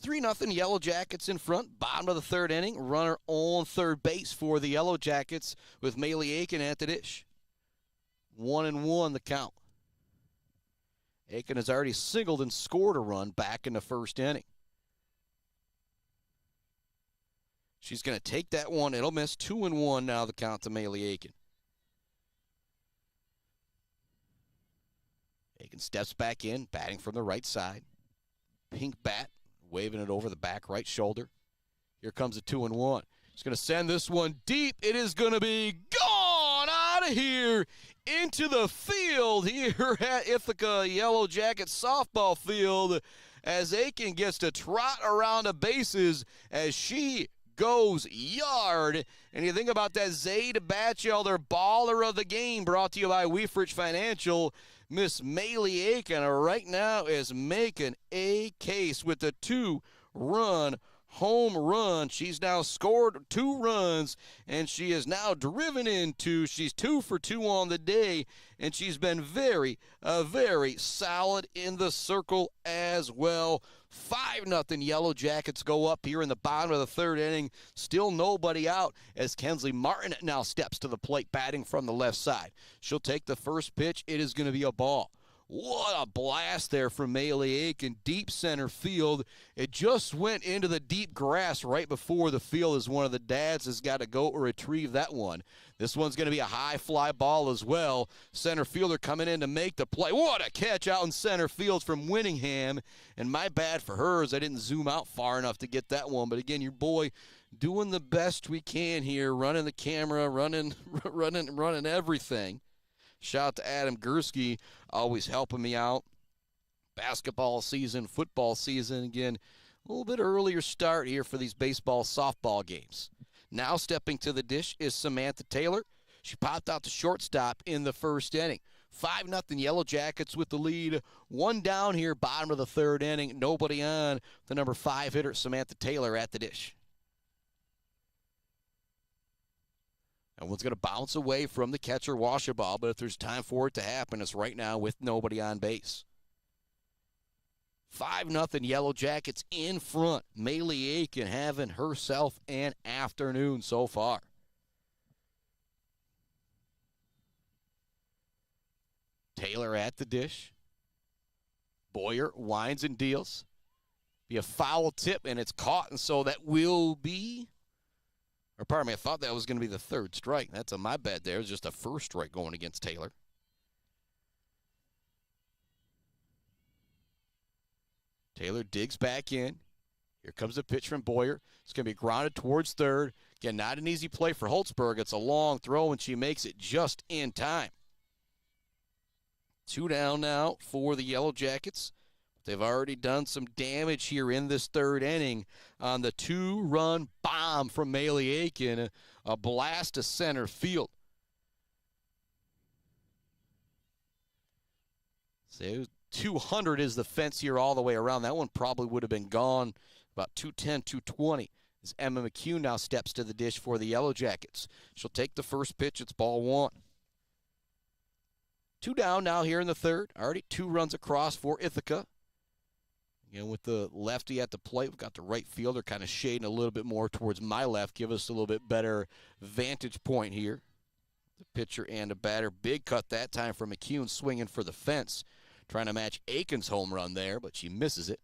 3-0 Yellow Jackets in front. Bottom of the third inning. Runner on third base for the Yellow Jackets with Maeli Akin at the dish. 1-1 the count. Akin has already singled and scored a run back in the first inning. She's going to take that one. It'll miss. 2-1 now the count to Maeli Akin. Akin steps back in, batting from the right side. Pink bat. Waving it over the back right shoulder. Here comes a 2-1. He's going to send this one deep. It is going to be gone out of here into the field here at Ithaca Yellow Jacket softball field as Akin gets to trot around the bases as she goes yard. And you think about that Zayd Batchelder baller of the game brought to you by Weefrich Financial. Miss Maeli Akin right now is making a case with a 2-run home run. She's now scored 2 runs, and she is now driven into, she's 2 for 2 on the day, and she's been very solid in the circle as well. 5-0 Yellow Jackets go up here in the bottom of the third inning. Still nobody out as Kensley Martin now steps to the plate batting from the left side. She'll take the first pitch. It is going to be a ball. What a blast there from Maeli Akin, deep center field. It just went into the deep grass right before the field as one of the dads has got to go retrieve that one. This one's going to be a high fly ball as well. Center fielder coming in to make the play. What a catch out in center field from Winningham. And my bad for hers. I didn't zoom out far enough to get that one. But again, your boy doing the best we can here, running the camera, running everything. Shout out to Adam Gursky, always helping me out. Basketball season, football season. Again, a little bit earlier start here for these baseball, softball games. Now stepping to the dish is Samantha Taylor. She popped out the shortstop in the first inning. 5-0 Yellow Jackets with the lead. One down here, bottom of the third inning. Nobody on. The number 5 hitter, Samantha Taylor, at the dish. And one's going to bounce away from the catcher, Washaball, but if there's time for it to happen, it's right now with nobody on base. 5-0 Yellow Jackets in front. Maeli Akin having herself an afternoon so far. Taylor at the dish. Boyer winds and deals. Be a foul tip, and it's caught, and so that will be... Or pardon me, I thought that was going to be the third strike. That's on my bad there. It was just a first strike going against Taylor. Taylor digs back in. Here comes a pitch from Boyer. It's going to be grounded towards third. Again, not an easy play for Holtzberg. It's a long throw, and she makes it just in time. 2 down now for the Yellow Jackets. They've already done some damage here in this third inning on the 2-run bomb from Maeli Akin, a blast to center field. So 200 is the fence here all the way around. That one probably would have been gone about 210, 220. As Emma McCune now steps to the dish for the Yellow Jackets. She'll take the first pitch. It's ball 1. 2 down now here in the third. Already 2 runs across for Ithaca. Again, with the lefty at the plate, we've got the right fielder kind of shading a little bit more towards my left, give us a little bit better vantage point here. The pitcher and a batter. Big cut that time for McCune, swinging for the fence. Trying to match Akin's home run there, but she misses it.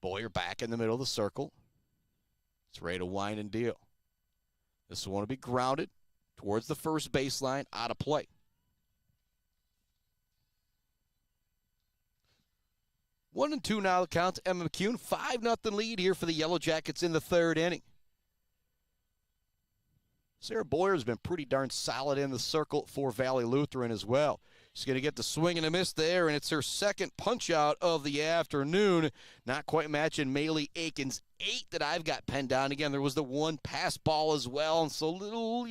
Boyer back in the middle of the circle. It's ready to wind and deal. This one will be grounded towards the first baseline, out of play. 1-2 now the count to Emma McCune. 5-0 lead here for the Yellow Jackets in the third inning. Sarah Boyer has been pretty darn solid in the circle for Valley Lutheran as well. She's going to get the swing and a miss there, and it's her second punch-out of the afternoon. Not quite matching Maeli Akin's 8 that I've got penned down. Again, there was the one pass ball as well, and so little,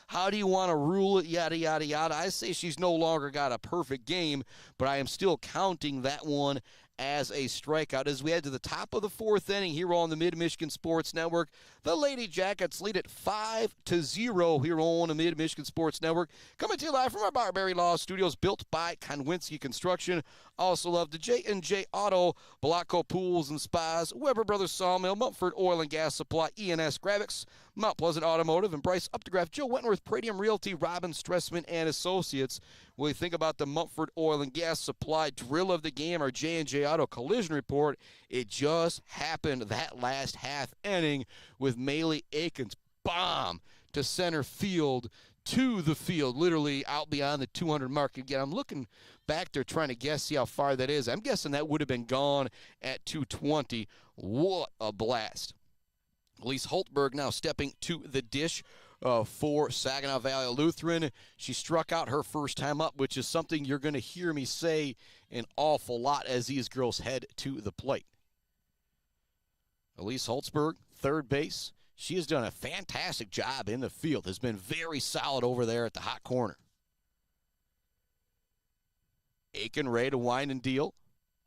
how do you want to rule it, yada, yada, yada. I say she's no longer got a perfect game, but I am still counting that one as a strikeout. As we head to the top of the fourth inning here on the Mid-Michigan Sports Network, the Lady Jackets lead it 5-0 here on the Mid-Michigan Sports Network. Coming to you live from our Barbary Law Studios, built by Konwinski Construction. Also love the J&J Auto, Blanco Pools and Spas, Weber Brothers Sawmill, Mumford Oil and Gas Supply, ENS Graphics, Mount Pleasant Automotive, and Bryce Updegraff, Joe Wentworth, Pradium Realty, Robin Stressman and Associates. When we think about the Mumford Oil and Gas Supply drill of the game, our J&J Auto collision report, it just happened that last half inning with Maeli Akin's bomb to center field, to the field, literally out beyond the 200 mark. Again, I'm looking back there trying to guess, see how far that is. I'm guessing that would have been gone at 220. What a blast. Elise Holtberg now stepping to the dish for Saginaw Valley Lutheran. She struck out her first time up, which is something you're going to hear me say an awful lot as these girls head to the plate. Elise Holtzberg, third base. She has done a fantastic job in the field, has been very solid over there at the hot corner. Akin ready to wind and deal.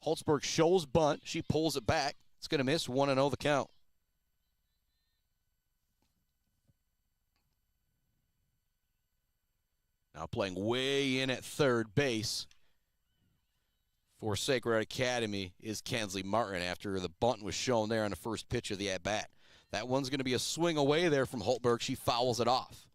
Holtzberg shows bunt. She pulls it back. It's going to miss. 1-0 the count. Now playing way in at third base for Sacred Academy is Kensley Martin after the bunt was shown there on the first pitch of the at-bat. That one's going to be a swing away there from Holtberg. She fouls it off.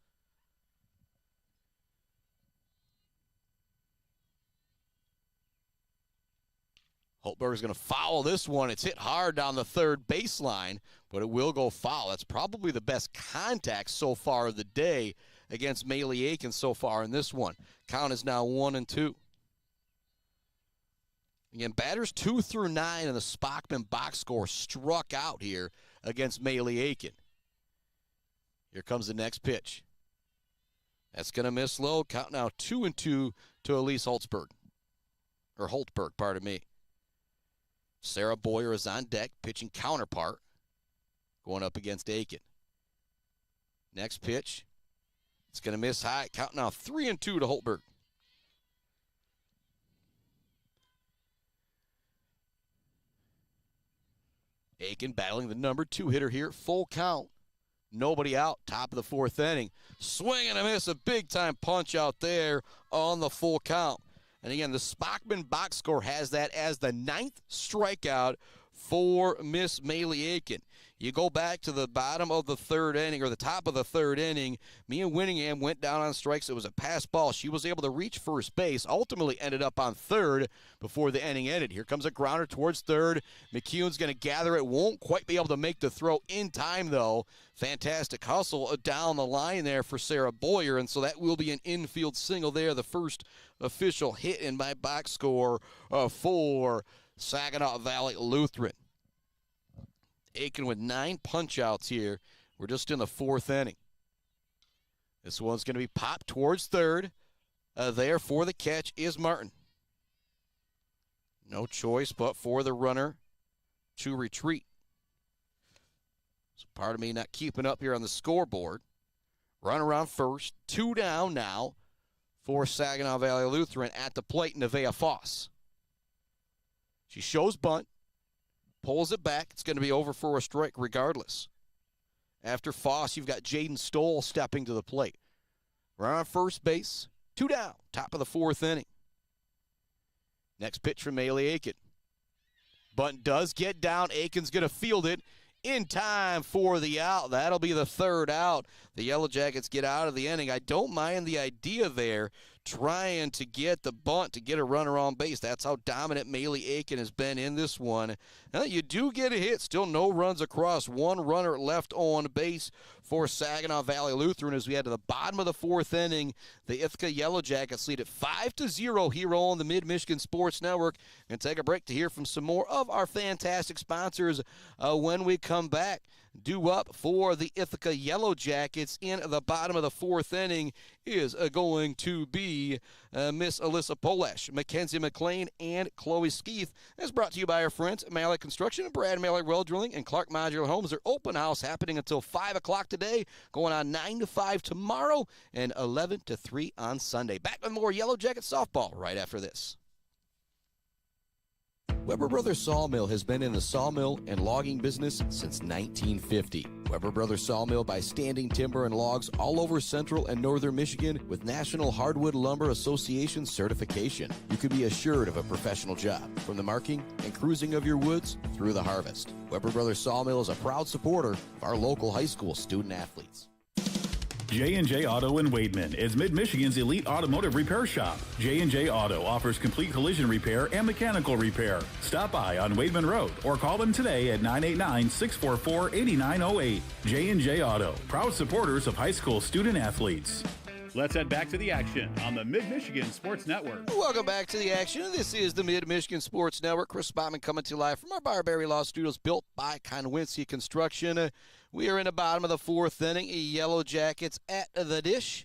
Holtberg's going to foul this one. It's hit hard down the third baseline, but it will go foul. That's probably the best contact so far of the day against Maeli Akin so far in this one. Count is now 1-2. Again, batters 2 through 9 in the Spockman box score struck out here against Maeli Akin. Here comes the next pitch. That's going to miss low. Count now 2-2 to Elise Holtberg. Or Holtberg, pardon me. Sarah Boyer is on deck, pitching counterpart, going up against Akin. Next pitch. It's going to miss high. Count now 3-2 to Holtberg. Akin battling the number 2 hitter here. Full count. Nobody out. Top of the 4th inning. Swing and a miss. A big-time punch out there on the full count. And again, the Spockman box score has that as the 9th strikeout for Miss Maeli Akin. You go back to the bottom of the 3rd inning, or the top of the 3rd inning, Mia Winningham went down on strikes. It was a pass ball. She was able to reach first base, ultimately ended up on 3rd before the inning ended. Here comes a grounder towards 3rd. McCune's going to gather it. Won't quite be able to make the throw in time, though. Fantastic hustle down the line there for Sarah Boyer, and so that will be an infield single there, the first official hit in my box score for Saginaw Valley Lutheran. Akin with 9 punch-outs here. We're just in the 4th inning. This one's going to be popped towards 3rd. There for the catch is Martin. No choice but for the runner to retreat. So part of me not keeping up here on the scoreboard. Run around first. 2 down now for Saginaw Valley Lutheran. At the plate, Nevaeh Foss. She shows bunt. Pulls it back. It's going to be over for a strike regardless. After Foss, you've got Jaden Stoll stepping to the plate. Run on first base. 2 down. Top of the 4th inning. Next pitch from Maeli Akin. Bunt does get down. Akin's going to field it in time for the out. That'll be the 3rd out. The Yellow Jackets get out of the inning. I don't mind the idea there, trying to get the bunt to get a runner on base. That's how dominant Maeli Akin has been in this one. Now, you do get a hit. Still no runs across. 1 runner left on base for Saginaw Valley Lutheran as we head to the bottom of the 4th inning. The Ithaca Yellow Jackets lead at 5-0 here on the Mid-Michigan Sports Network. And take a break to hear from some more of our fantastic sponsors when we come back. Due up for the Ithaca Yellow Jackets in the bottom of the 4th inning is going to be Miss Alyssa Polesh, Mackenzie McLean, and Chloe Skeeth. That's brought to you by our friends at Maeli Construction, Brad Maeli Well Drilling, and Clark Modular Homes. Their open house happening until 5 o'clock today, going on 9 to 5 tomorrow, and 11 to 3 on Sunday. Back with more Yellow Jacket softball right after this. Weber Brothers Sawmill has been in the sawmill and logging business since 1950. Weber Brothers Sawmill buys standing timber and logs all over central and northern Michigan with National Hardwood Lumber Association certification. You can be assured of a professional job, from the marking and cruising of your woods through the harvest. Weber Brothers Sawmill is a proud supporter of our local high school student athletes.
J&J Auto in Wademan is Mid-Michigan's elite automotive repair shop. J&J Auto offers complete collision repair and mechanical repair. Stop by on Wademan Road or call them today at 989-644-8908. J&J Auto, proud supporters of high school student athletes. Let's head back to the action on the Mid-Michigan Sports Network.
Welcome back to the action. This is the Mid-Michigan Sports Network. Chris Bachman coming to you live from our Barberry Law Studios, built by Konwinski Construction. We are in the bottom of the 4th inning. Yellow Jackets at the dish,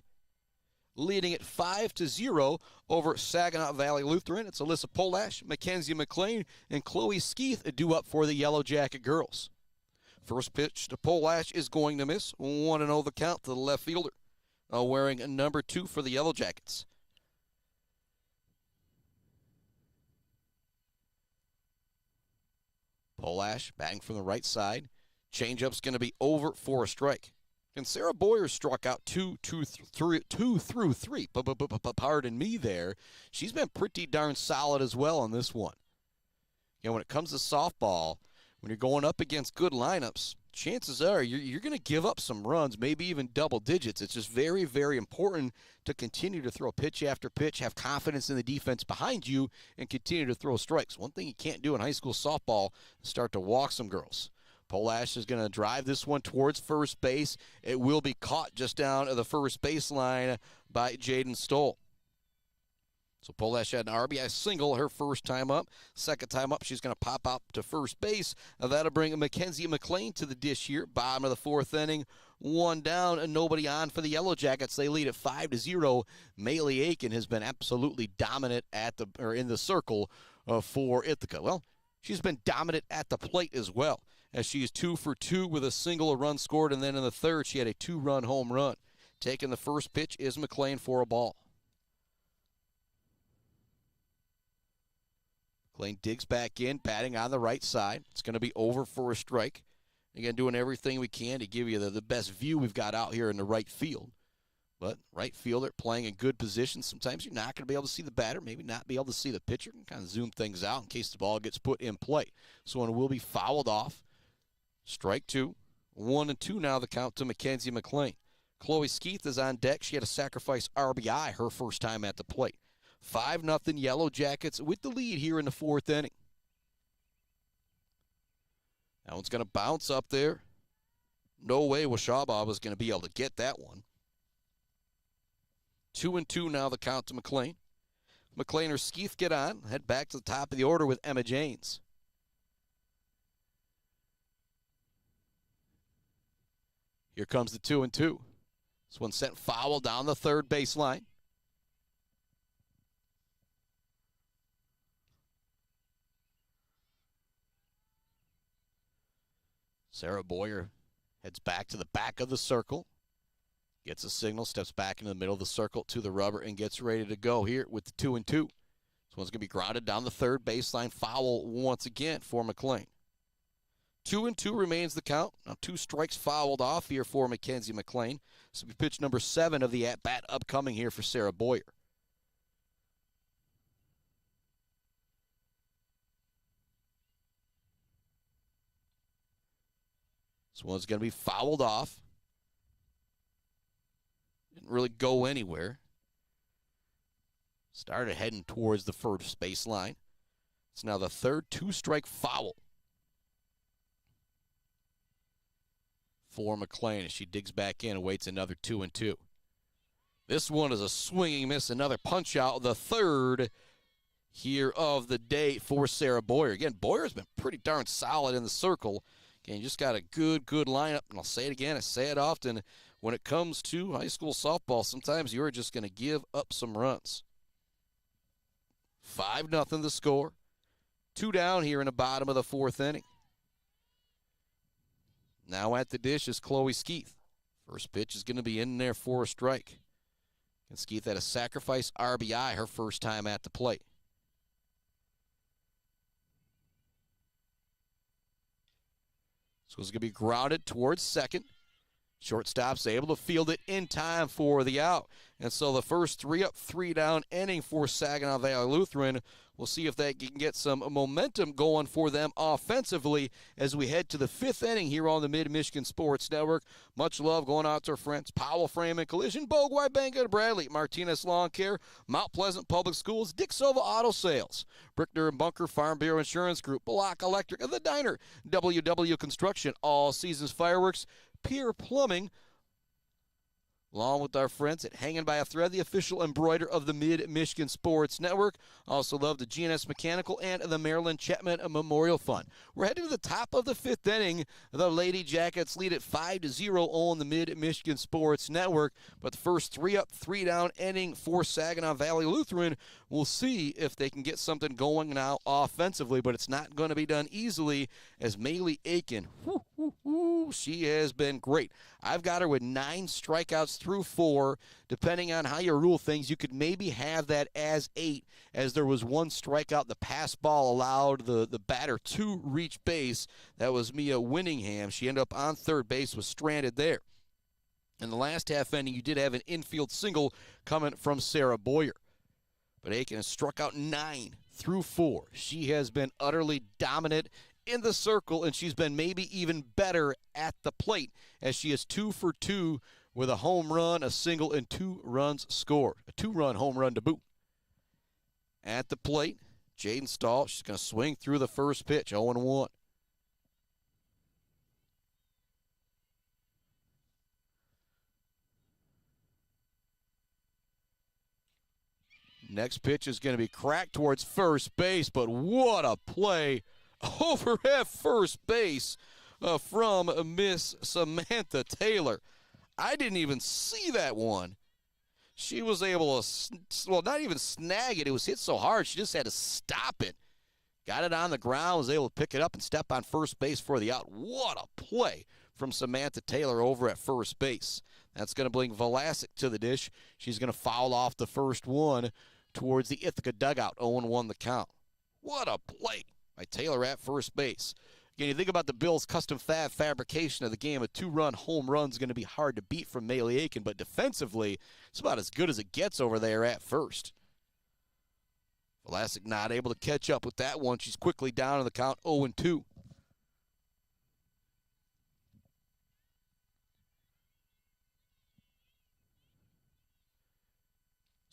leading at 5-0 over Saginaw Valley Lutheran. It's Alyssa Polash, Mackenzie McLean, and Chloe Skeeth due up for the Yellow Jacket girls. First pitch to Polash is going to miss. 1-0 the count to the left fielder, wearing number 2 for the Yellow Jackets. Polash batting from the right side. Changeup's going to be over for a strike. And Sarah Boyer struck out 2 through 3. Pardon me there. She's been pretty darn solid as well on this one. You know, when it comes to softball, when you're going up against good lineups, chances are you're going to give up some runs, maybe even double digits. It's just very, very important to continue to throw pitch after pitch, have confidence in the defense behind you, and continue to throw strikes. One thing you can't do in high school softball is start to walk some girls. Polash is going to drive this one towards first base. It will be caught just down at the first baseline by Jaden Stoll. So Polash had an RBI single her first time up. Second time up, she's going to pop out to first base. That'll bring Mackenzie McLean to the dish here. Bottom of the fourth inning. One down and nobody on for the Yellow Jackets. They lead at 5-0. Maeli Akin has been absolutely dominant in the circle for Ithaca. Well, she's been dominant at the plate as well, as she's 2 for 2 with a single, a run scored, and then in the third she had a 2-run home run. Taking the first pitch is McLean for a ball. McLean digs back in, batting on the right side. It's going to be over for a strike. Again, doing everything we can to give you the best view we've got out here in the right field. But right fielder playing in good position. Sometimes you're not going to be able to see the batter, maybe not be able to see the pitcher, and kind of zoom things out in case the ball gets put in play. So one will be fouled off. Strike two. 1-2 now the count to Mackenzie McLean. Chloe Skeeth is on deck. She had a sacrifice RBI her first time at the plate. 5-0 Yellow Jackets with the lead here in the fourth inning. That one's going to bounce up there. No way Washaba was going to be able to get that one. 2-2 now the count to McLean. McLean or Skeeth get on. Head back to the top of the order with Emma Janes. Here comes the 2-2. This one sent foul down the third baseline. Sarah Boyer heads back to the back of the circle. Gets a signal, steps back into the middle of the circle to the rubber, and gets ready to go here with the 2-2. This one's going to be grounded down the third baseline. Foul once again for McLean. 2-2 remains the count. Now 2 strikes fouled off here for Mackenzie McLean. This will be pitch number 7 of the at-bat upcoming here for Sarah Boyer. This one's going to be fouled off. Didn't really go anywhere. Started heading towards the first baseline. It's now the third 2-strike foul for McLean as she digs back in and waits another 2-2. This one is a swinging miss, another punch out, the third here of the day for Sarah Boyer. Again, Boyer's been pretty darn solid in the circle. Again, you just got a good lineup, and I'll say it again, I say it often, when it comes to high school softball, sometimes you're just going to give up some runs. 5-0 the score. 2 down here in the bottom of the fourth inning. Now at the dish is Chloe Skeeth. First pitch is going to be in there for a strike. And Skeeth had a sacrifice RBI her first time at the plate. So it's going to be grounded towards second. Shortstop's able to field it in time for the out. And so the first 3 up, 3 down inning for Saginaw Valley Lutheran. We'll see if they can get some momentum going for them offensively as we head to the 5th inning here on the Mid-Michigan Sports Network. Much love going out to our friends Powell Frame and Collision, Bogwai Bank and Bradley, Martinez Lawn Care, Mount Pleasant Public Schools, Dick Silva Auto Sales, Brickner and Bunker Farm Bureau Insurance Group, Block Electric, and The Diner, WW Construction, All Seasons Fireworks, Pier Plumbing, along with our friends at Hanging by a Thread, the official embroider of the Mid-Michigan Sports Network. Also love the GNS Mechanical and the Maryland Chapman Memorial Fund. We're heading to the top of the 5th inning. The Lady Jackets lead at 5-0 on the Mid-Michigan Sports Network. But the first 3 up, 3 down inning for Saginaw Valley Lutheran. We'll see if they can get something going now offensively, but it's not going to be done easily as Maeli Akin, she has been great. I've got her with 9 strikeouts through 4. Depending on how you rule things, you could maybe have that as 8, as there was 1 strikeout. The pass ball allowed the batter to reach base. That was Mia Winningham. She ended up on third base, was stranded there. In the last half inning, you did have an infield single coming from Sarah Boyer. But Akin has struck out 9 through 4. She has been utterly dominant in the circle, and she's been maybe even better at the plate as she is 2 for 2 with a home run, a single, and 2 runs scored. A 2-run home run to boot. At the plate, Jaden Stahl, she's going to swing through the first pitch, 0-1. Next pitch is going to be cracked towards first base, but what a play over at first base from Miss Samantha Taylor. I didn't even see that one. She was able to, well, not even snag it. It was hit so hard, she just had to stop it. Got it on the ground, was able to pick it up and step on first base for the out. What a play from Samantha Taylor over at first base. That's going to bring Velasic to the dish. She's going to foul off the first one towards the Ithaca dugout, 0-1 the count. What a play by Taylor at first base. Again, you think about the Bills' custom fabrication of the game, a 2-run home run is going to be hard to beat from Maeli Akin, but defensively, it's about as good as it gets over there at first. Velasic not able to catch up with that one. She's quickly down in the count, 0-2.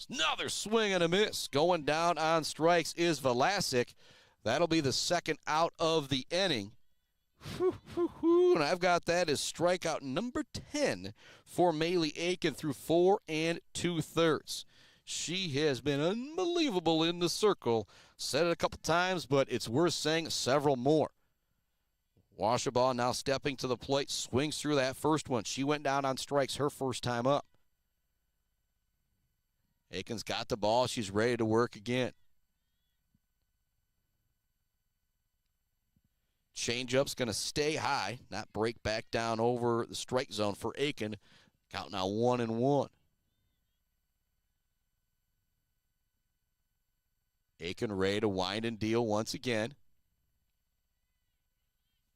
Another swing and a miss. Going down on strikes is Velasic. That'll be the second out of the inning. And I've got that as strikeout number 10 for Maeli Akin through 4 2/3. She has been unbelievable in the circle. Said it a couple times, but it's worth saying several more. Washabaugh now stepping to the plate, swings through that first one. She went down on strikes her first time up. Akin's got the ball. She's ready to work again. Changeup's going to stay high, not break back down over the strike zone for Akin. Count now 1-1. Akin ready to wind and deal once again.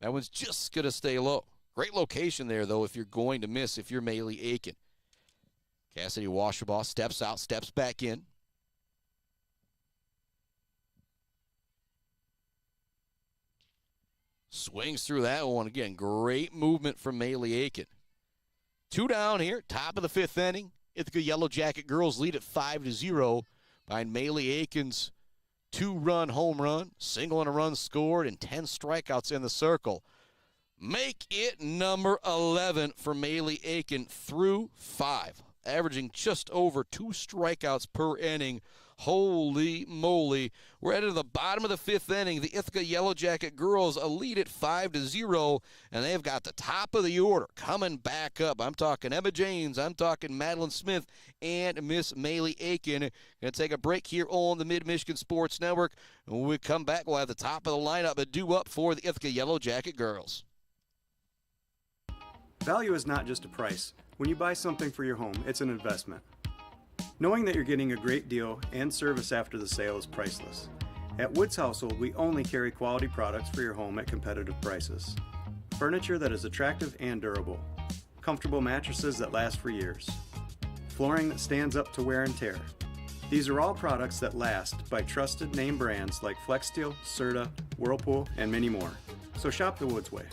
That one's just going to stay low. Great location there, though, if you're going to miss, if you're Maeli Akin. Cassidy Washabaugh steps out, steps back in. Swings through that one again. Great movement from Maeli Akin. 2 down here, top of the 5th inning. Ithaca Yellow Jacket girls lead at 5-0 behind Maeli Akin's 2-run home run, single and a run scored, and 10 strikeouts in the circle. Make it number 11 for Maeli Akin through 5. Averaging just over 2 strikeouts per inning. Holy moly. We're headed to the bottom of the 5th inning. The Ithaca Yellow Jacket girls a lead at 5-0, and they've got the top of the order coming back up. I'm talking Emma James, I'm talking Madeline Smith, and Miss Maeli Akin. Going to take a break here on the Mid-Michigan Sports Network. When we come back, we'll have the top of the lineup due up for the Ithaca Yellow Jacket girls.
Value is not just a price. When you buy something for your home, it's an investment. Knowing that you're getting a great deal and service after the sale is priceless. At Woods Household, we only carry quality products for your home at competitive prices. Furniture that is attractive and durable. Comfortable mattresses that last for years. Flooring that stands up to wear and tear. These are all products that last by trusted name brands like FlexSteel, Serta, Whirlpool, and many more. So shop the Woods way.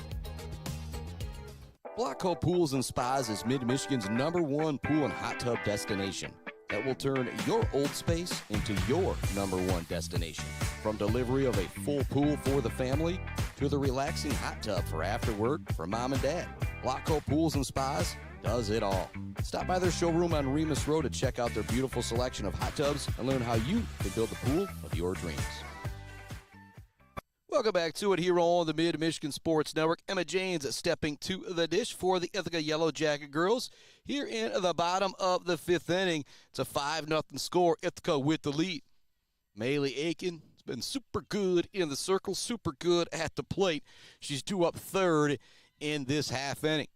Blocko Pools and Spas is Mid-Michigan's #1 pool and hot tub destination that will turn your old space into your #1 destination. From delivery of a full pool for the family to the relaxing hot tub for after work for mom and dad, Blocko Pools and Spas does it all. Stop by their showroom on Remus Road to check out their beautiful selection of hot tubs and learn how you can build the pool of your dreams. Welcome back to it here on the Mid-Michigan Sports Network. Emma Janes stepping to the dish for the Ithaca Yellow Jacket girls here in the bottom of the 5th inning. It's a 5-0 score. Ithaca with the lead. Maeli Akin has been super good in the circle, super good at the plate. She's due up 3rd in this half inning.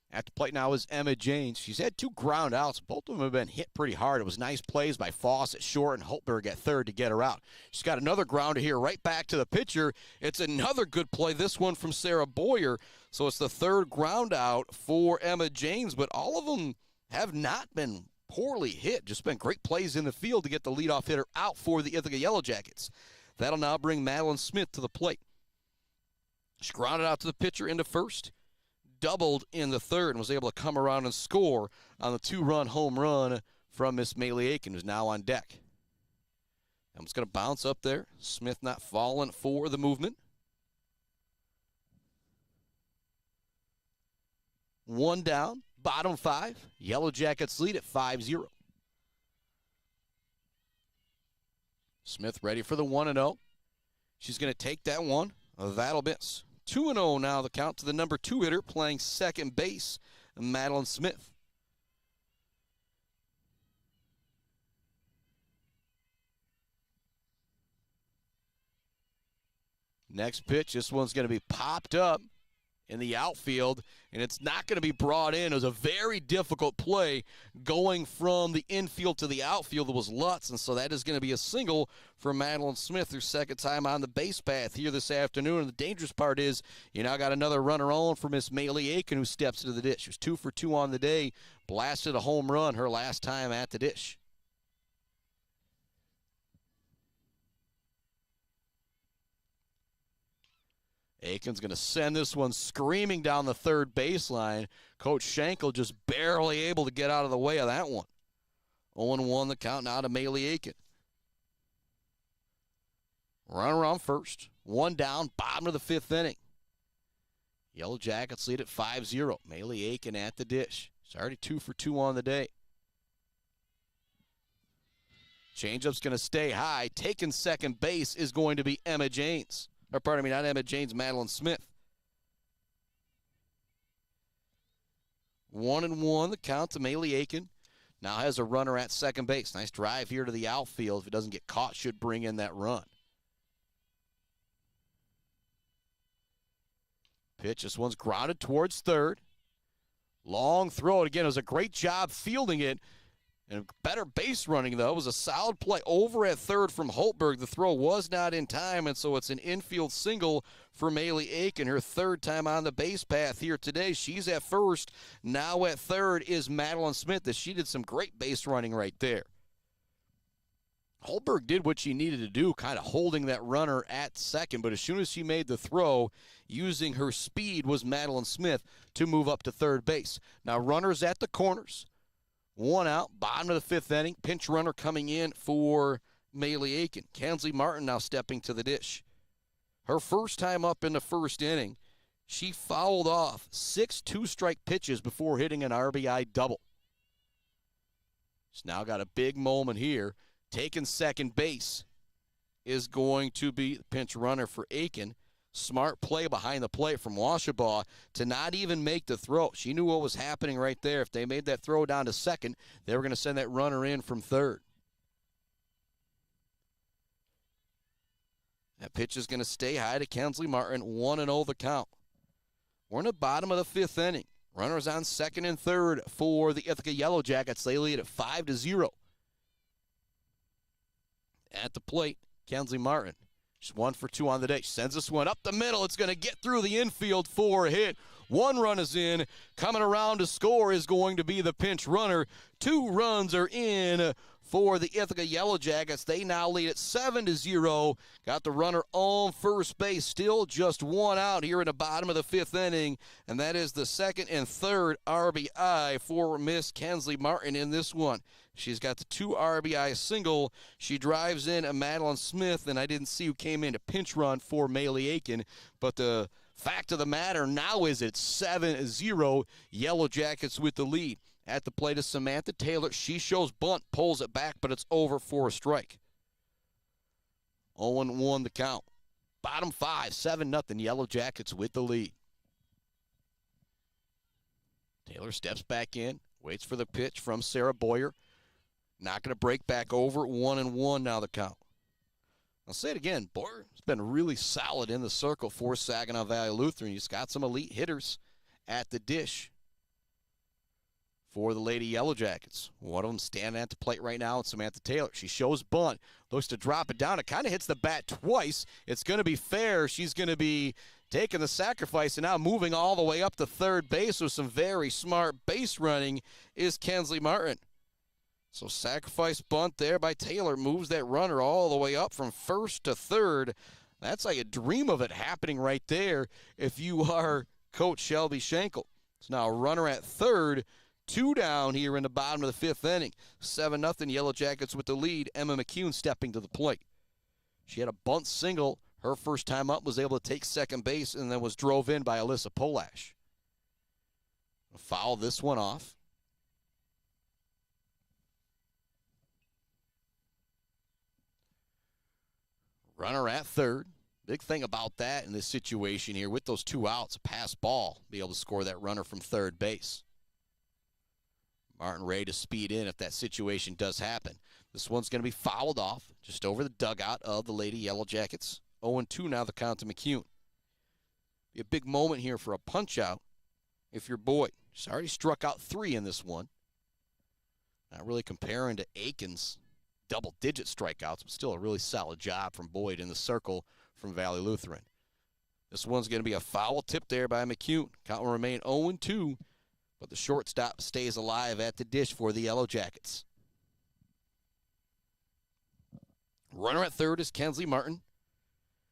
At the plate now is Emma Janes. She's had 2 ground outs. Both of them have been hit pretty hard. It was nice plays by Foss at short and Holtberg at 3rd to get her out. She's got another grounder here right back to the pitcher. It's another good play, this one from Sarah Boyer. So it's the 3rd ground out for Emma Janes, but all of them have not been poorly hit. Just been great plays in the field to get the leadoff hitter out for the Ithaca Yellow Jackets. That'll now bring Madeline Smith to the plate. She grounded out to the pitcher into first, doubled in the third, and was able to come around and score on the 2-run home run from Miss Maeli Akin, who's now on deck. I'm just going to bounce up there. Smith not falling for the movement. 1 down, bottom 5. Yellow Jackets lead at 5-0. Smith ready for the 1-0. She's going to take that one. That'll miss. 2-0 now the count to the number 2 hitter playing second base, Madeline Smith. Next pitch, this one's going to be popped up in the outfield, and it's not going to be brought in. It was a very difficult play going from the infield to the outfield. It was Lutz, and so that is going to be a single for Madeline Smith, her second time on the base path here this afternoon. And the dangerous part is you now got another runner on for Miss Maeli Akin, who steps into the dish. She was 2 for 2 on the day, blasted a home run her last time at the dish. Akin's going to send this one screaming down the third baseline. Coach Schenkel just barely able to get out of the way of that one. 0-1 the count now to Maeli Akin. Runner on first. 1 down, bottom of the 5th inning. Yellow Jackets lead at 5-0. Maeli Akin at the dish. She's already 2 for 2 on the day. Changeup's going to stay high. Taking second base is going to be Emma Janes. Or pardon me, not Emma Janes, Madeline Smith. 1-1 the count to Maeli Akin. Now has a runner at second base. Nice drive here to the outfield. If it doesn't get caught, should bring in that run. Pitch, this one's grounded towards third. Long throw. Again, it was a great job fielding it. And better base running, though. It was a solid play over at third from Holtberg. The throw was not in time, and so it's an infield single for Maeli Akin, her 3rd time on the base path here today. She's at first. Now at third is Madeline Smith, as she did some great base running right there. Holtberg did what she needed to do, kind of holding that runner at second, but as soon as she made the throw, using her speed was Madeline Smith to move up to third base. Now runners at the corners. 1 out, bottom of the 5th inning. Pinch runner coming in for Maeli Akin. Kensley Martin now stepping to the dish. Her first time up in the 1st inning, she fouled off 6 two-strike pitches before hitting an RBI double. She's now got a big moment here. Taking second base is going to be the pinch runner for Akin. Smart play behind the plate from Washabaugh to not even make the throw. She knew what was happening right there. If they made that throw down to second, they were going to send that runner in from third. That pitch is going to stay high to Kensley Martin. 1-0 the count. We're in the bottom of the 5th inning. Runners on second and third for the Ithaca Yellow Jackets. They lead at 5-0. At the plate, Kensley Martin. She's 1 for 2 on the day. She sends this one up the middle. It's going to get through the infield for a hit. 1 run is in. Coming around to score is going to be the pinch runner. 2 runs are in for the Ithaca Yellow Jackets. They now lead at 7-0. Got the runner on first base. Still just 1 out here in the bottom of the 5th inning. And that is the 2nd and 3rd RBI for Miss Kensley Martin in this one. She's got the 2 RBI single. She drives in a Madeline Smith, and I didn't see who came in to pinch run for Maeli Akin. But the fact of the matter now is it's 7-0. Yellow Jackets with the lead. At the plate is Samantha Taylor. She shows bunt, pulls it back, but it's over for a strike. 0-1 the count. Bottom 5, 7-0. Yellow Jackets with the lead. Taylor steps back in, waits for the pitch from Sarah Boyer. Not going to break back over. 1-1 now the count. I'll say it again. Boyer's been really solid in the circle for Saginaw Valley Lutheran. He's got some elite hitters at the dish for the Lady Yellow Jackets. One of them standing at the plate right now is Samantha Taylor. She shows bunt. Looks to drop it down. It kind of hits the bat twice. It's going to be fair. She's going to be taking the sacrifice and now moving all the way up to third base with some very smart base running is Kensley Martin. So sacrifice bunt there by Taylor moves that runner all the way up from first to third That's like a dream of it happening right there if you are Coach Shelby Schenkel. It's now a runner at third, 2 down here in the bottom of the 5th inning. 7-0 Yellow Jackets with the lead. Emma McCune stepping to the plate. She had a bunt single. Her first time up, was able to take second base, and then was drove in by Alyssa Polash. Foul this one off. Runner at third. Big thing about that in this situation here, with those 2 outs, a pass ball, be able to score that runner from third base. Martin ready to speed in if that situation does happen. This one's going to be fouled off just over the dugout of the Lady Yellow Jackets. 0-2 now the count to McCune. Be a big moment here for a punch-out if you're Boyd. She's already struck out 3 in this one. Not really comparing to Akin's double-digit strikeouts, but still a really solid job from Boyd in the circle from Valley Lutheran. This one's going to be a foul tip there by McCune. Count will remain 0-2, but the shortstop stays alive at the dish for the Yellow Jackets. Runner at third is Kensley Martin.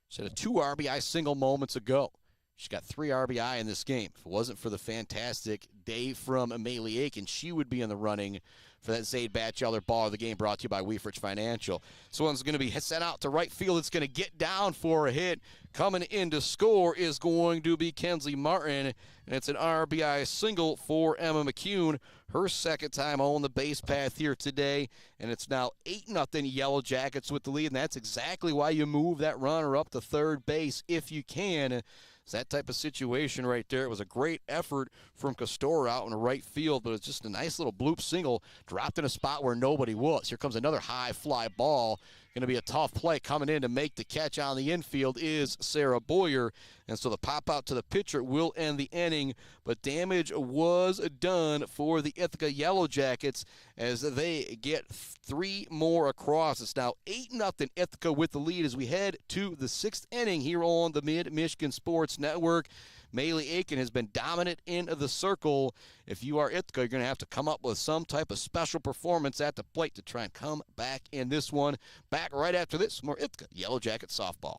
She had a 2 RBI single moments ago. She got 3 RBI in this game. If it wasn't for the fantastic day from Maeli Akin, she would be in the running for that Zaid Batchelder Ball of the Game, brought to you by Weefrich Financial. This one's going to be sent out to right field. It's going to get down for a hit. Coming in to score is going to be Kensley Martin, and it's an RBI single for Emma McCune. Her second time on the base path here today, and it's now 8-0 Yellow Jackets with the lead, and that's exactly why you move that runner up to third base if you can. It's that type of situation right there. It was a great effort from Castor out in the right field, but it's just a nice little bloop single dropped in a spot where nobody was. Here comes another high fly ball. Going to be a tough play. Coming in to make the catch on the infield is Sarah Boyer. And so the pop out to the pitcher will end the inning, but damage was done for the Ithaca Yellow Jackets as they get 3 more across. It's now 8-0 Ithaca with the lead as we head to the 6th inning here on the Mid-Michigan Sports Network. Maeli Akin has been dominant in the circle. If you are Ithaca, you're going to have to come up with some type of special performance at the plate to try and come back in this one. Back right after this, more Ithaca Yellow Jacket softball.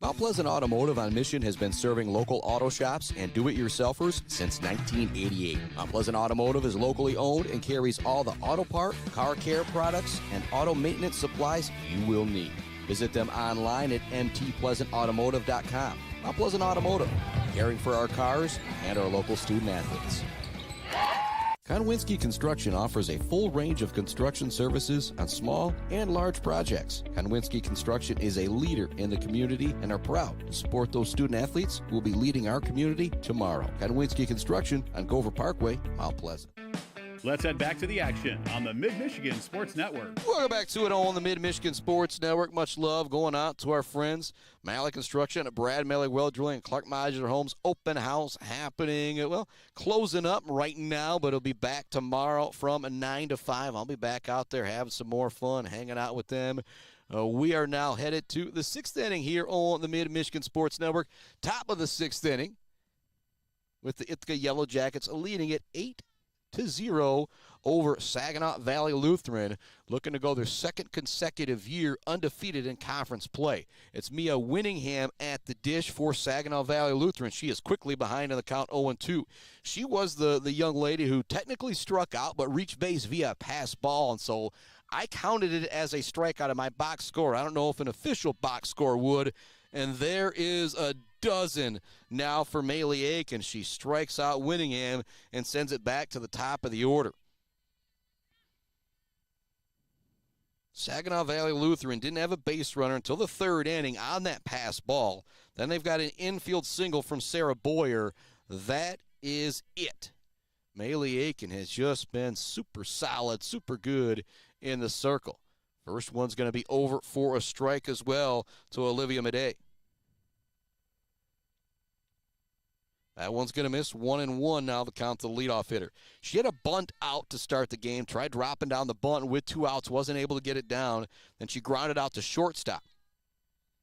Mount Pleasant Automotive on Mission has been serving local auto shops and do-it-yourselfers since 1988. Mount Pleasant Automotive is locally owned and carries all the auto part, car care products, and auto maintenance supplies you will need. Visit them online at mtpleasantautomotive.com. Mount Pleasant Automotive, caring for our cars and our local student athletes. Konwinski Construction offers a full range of construction services on small and large projects. Konwinski Construction is a leader in the community and are proud to support those student athletes who will be leading our community tomorrow. Konwinski Construction on Gover Parkway, Mount Pleasant.
Let's head back to the action on the Mid-Michigan Sports Network.
Welcome back to it on the Mid-Michigan Sports Network. Much love going out to our friends. Maeli Construction, Brad Maeli Well Drilling, and Clark Modular Homes open house happening. Well, closing up right now, but it'll be back tomorrow from 9 to 5. I'll be back out there having some more fun, hanging out with them. We are now headed to the 6th inning here on the Mid-Michigan Sports Network. Top of the 6th inning with the Ithaca Yellow Jackets leading it 8-0 over Saginaw Valley Lutheran, looking to go their 2nd consecutive year undefeated in conference play. It's Mia Winningham at the dish for Saginaw Valley Lutheran. She is quickly behind in the count 0-2. She was the young lady who technically struck out but reached base via a pass ball, and so I counted it as a strikeout of my box score. I don't know if an official box score would, and there is a dozen now for Maeli Akin. She strikes out Winningham and sends it back to the top of the order. Saginaw Valley Lutheran didn't have a base runner until the 3rd inning on that pass ball. Then they've got an infield single from Sarah Boyer. That is it. Maeli Akin has just been super solid, super good in the circle. First one's going to be over for a strike as well to Olivia Madej. That one's going to miss 1-1 now, the count to the leadoff hitter. She had a bunt out to start the game, tried dropping down the bunt with 2 outs, wasn't able to get it down. Then she grounded out to shortstop.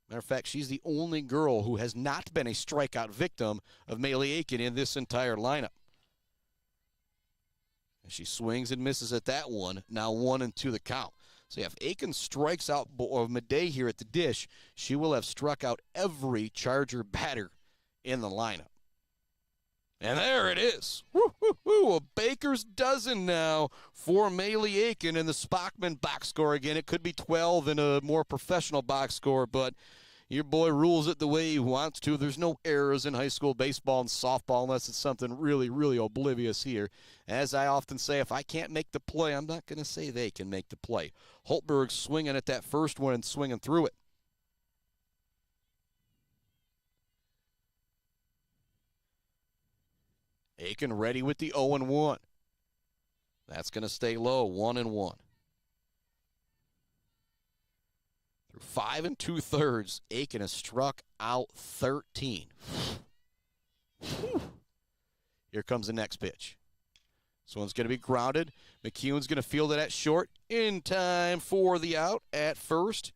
Matter of fact, she's the only girl who has not been a strikeout victim of Maeli Akin in this entire lineup. And she swings and misses at that one. Now 1-2 the count. So if Akin strikes out midday here at the dish, she will have struck out every Charger batter in the lineup. And there it is. Woo, woo, woo. A baker's dozen now for Maeli Akin in the Spockman box score. Again, it could be 12 in a more professional box score, but your boy rules it the way he wants to. There's no errors in high school baseball and softball unless it's something really, really oblivious here. As I often say, if I can't make the play, I'm not going to say they can make the play. Holtberg swinging at that first one and swinging through it. Akin ready with the 0-1. That's going to stay low, 1-1. Through 5 2/3, Akin has struck out 13. Here comes the next pitch. This one's going to be grounded. McEwen's going to field it at short in time for the out at first.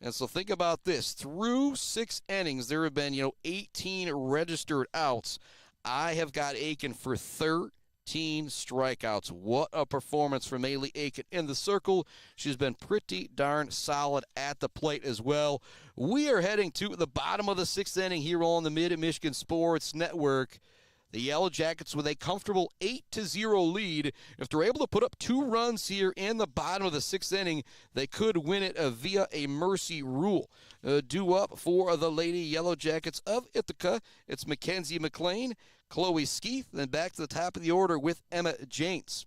And so think about this. Through 6 innings, there have been, 18 registered outs. I have got Akin for 13 strikeouts. What a performance from Maeli Akin in the circle. She's been pretty darn solid at the plate as well. We are heading to the bottom of the 6th inning here on the Mid-Michigan Sports Network. The Yellow Jackets with a comfortable 8-0 lead. If they're able to put up 2 runs here in the bottom of the 6th inning, they could win it via a mercy rule. Due up for the Lady Yellow Jackets of Ithaca, it's Mackenzie McLean, Chloe Skeeth, then back to the top of the order with Emma Janes.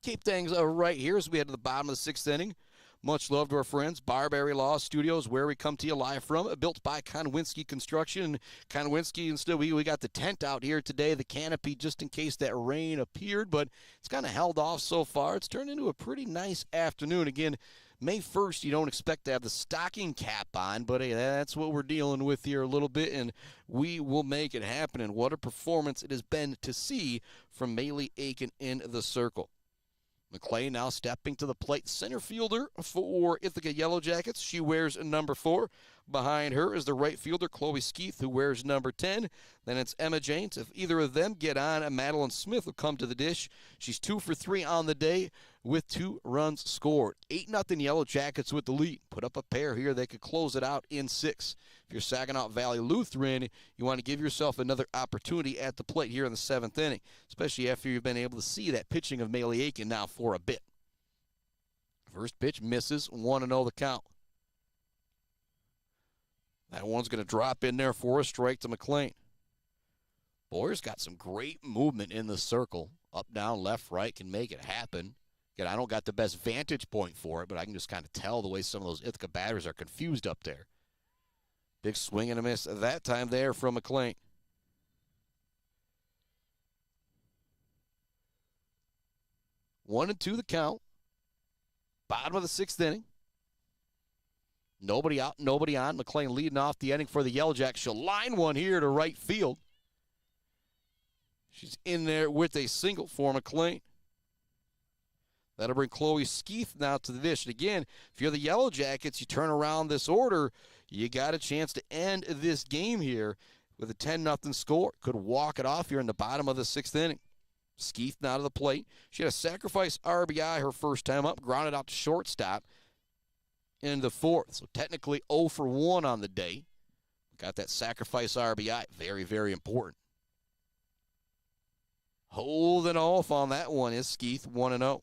Keep things right here as we head to the bottom of the 6th inning. Much love to our friends, Barbary Law Studios, where we come to you live from, built by Konwinski Construction. Konwinski, and still we got the tent out here today, the canopy, just in case that rain appeared, but it's kind of held off so far. It's turned into a pretty nice afternoon. Again, May 1st, you don't expect to have the stocking cap on, but hey, that's what we're dealing with here a little bit, and we will make it happen. And what a performance it has been to see from Maeli Akin in the circle. McLean now stepping to the plate, center fielder for Ithaca Yellow Jackets. She wears number 4. Behind her is the right fielder, Chloe Skeeth, who wears number 10. Then it's Emma Janes. If either of them get on, Madeline Smith will come to the dish. She's 2 for 3 on the day with 2 runs scored. 8-0 Yellow Jackets with the lead. Put up a pair here. They could close it out in 6. If you're Saginaw Valley Lutheran, you want to give yourself another opportunity at the plate here in the 7th inning, especially after you've been able to see that pitching of Maeli Akin now for a bit. First pitch misses, 1-0 the count. That one's going to drop in there for a strike to McLean. Boyer's got some great movement in the circle. Up, down, left, right, can make it happen. Again, I don't got the best vantage point for it, but I can just kind of tell the way some of those Ithaca batters are confused up there. Big swing and a miss that time there from McLean. One and 2 the count. Bottom of the 6th inning. Nobody out, nobody on. McLean leading off the inning for the Yellow Jackets. She'll line one here to right field. She's in there with a single for McLean. That'll bring Chloe Skeeth now to the dish. And again, if you're the Yellow Jackets, you turn around this order, you got a chance to end this game here with a 10-0 score. Could walk it off here in the bottom of the 6th inning. Skeeth now to the plate. She had a sacrifice RBI her first time up, grounded out to shortstop in the 4th. So technically 0 for 1 on the day. Got that sacrifice RBI. Very, very important. Holding off on that one is Skeeth, 1-0.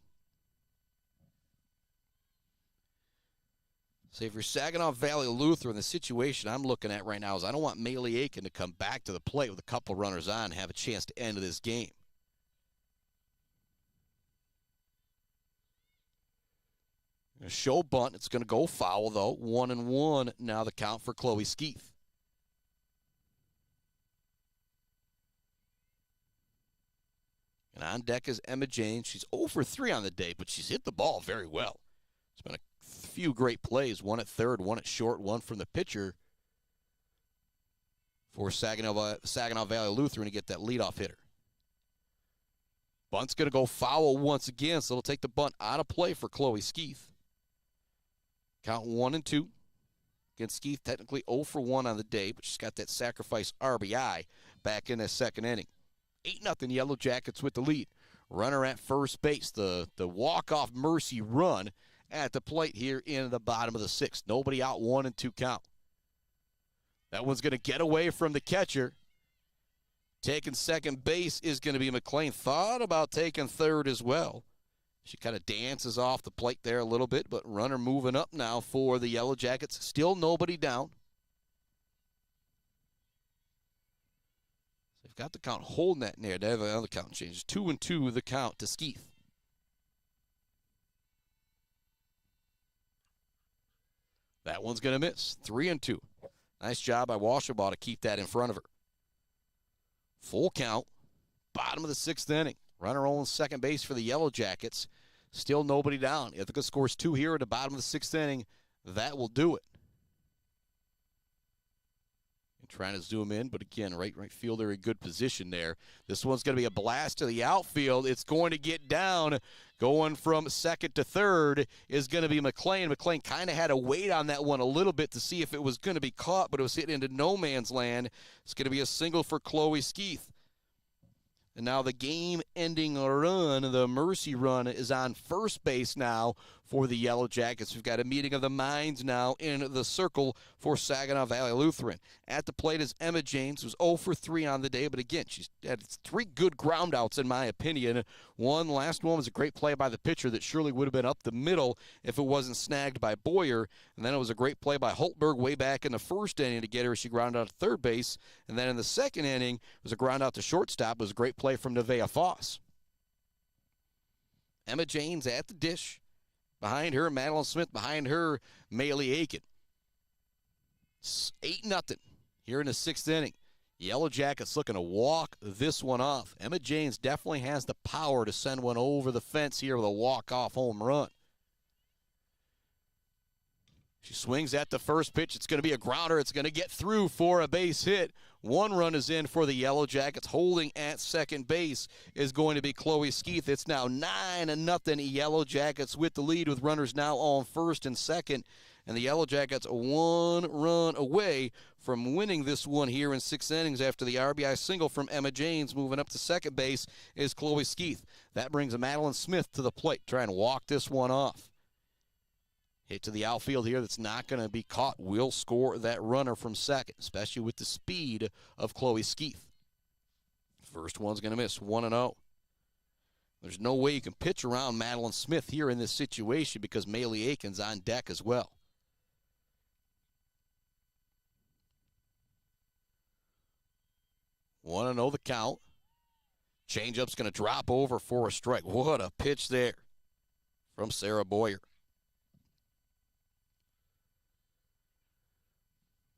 So if you're Saginaw Valley Lutheran, the situation I'm looking at right now is I don't want Maeli Akin to come back to the plate with a couple runners on and have a chance to end this game. A show bunt. It's going to go foul, though. 1-1 now the count for Chloe Skeeth. And on deck is Emma Janes. She's 0 for 3 on the day, but she's hit the ball very well. It's been a few great plays, one at third, one at short, one from the pitcher for Saginaw Valley Lutheran to get that leadoff hitter. Bunt's going to go foul once again, so it'll take the bunt out of play for Chloe Skeeth. Count 1-2. Against Skeeth, technically 0 for 1 on the day, but she's got that sacrifice RBI back in the 2nd inning. 8-0 Yellow Jackets with the lead. Runner at first base. The walk-off mercy run at the plate here in the bottom of the sixth. Nobody out, 1-2 count. That one's going to get away from the catcher. Taking second base is going to be McLean. Thought about taking third as well. She kind of dances off the plate there a little bit, but runner moving up now for the Yellow Jackets. Still nobody down. They've got the count holding that in there. They have another count change. 2-2 the count to Skeeth. That one's going to miss. 3-2. Nice job by Washabaugh to keep that in front of her. Full count. Bottom of the sixth inning. Runner on second base for the Yellow Jackets. Still nobody down. Ithaca scores 2 here at the bottom of the sixth inning. That will do it. And trying to zoom in, but again, right fielder in good position there. This one's going to be a blast to the outfield. It's going to get down. Going from second to third is going to be McLean. McLean kind of had to wait on that one a little bit to see if it was going to be caught, but it was hitting into no man's land. It's going to be a single for Chloe Skeeth. And now the game-ending run, the mercy run, is on first base now for the Yellow Jackets. We've got a meeting of the minds now in the circle for Saginaw Valley Lutheran. At the plate is Emma James, who's 0 for 3 on the day, but again, she's had 3 good groundouts in my opinion. Last one was a great play by the pitcher that surely would have been up the middle if it wasn't snagged by Boyer. And then it was a great play by Holtberg way back in the first inning to get her. She grounded out to third base. And then in the second inning, it was a ground out to shortstop. It was a great play from Nevaeh Foss. Emma James at the dish. Behind her, Madeline Smith. Behind her, Maeli Akin. 8-0 here in the sixth inning. Yellow Jackets looking to walk this one off. Emma James definitely has the power to send one over the fence here with a walk-off home run. She swings at the first pitch. It's going to be a grounder. It's going to get through for a base hit. 1 run is in for the Yellow Jackets. Holding at second base is going to be Chloe Skeeth. It's now 9-0 Yellow Jackets with the lead, with runners now on first and second. And the Yellow Jackets 1 run away from winning this one here in 6 innings after the RBI single from Emma James. Moving up to second base is Chloe Skeeth. That brings Madeline Smith to the plate, trying to walk this one off. Hit to the outfield here that's not going to be caught. Will score that runner from second, especially with the speed of Chloe Skeeth. First one's going to miss, 1-0. There's no way you can pitch around Madeline Smith here in this situation because Maeli Akin's on deck as well. 1-0 the count. Changeup's going to drop over for a strike. What a pitch there from Sarah Boyer.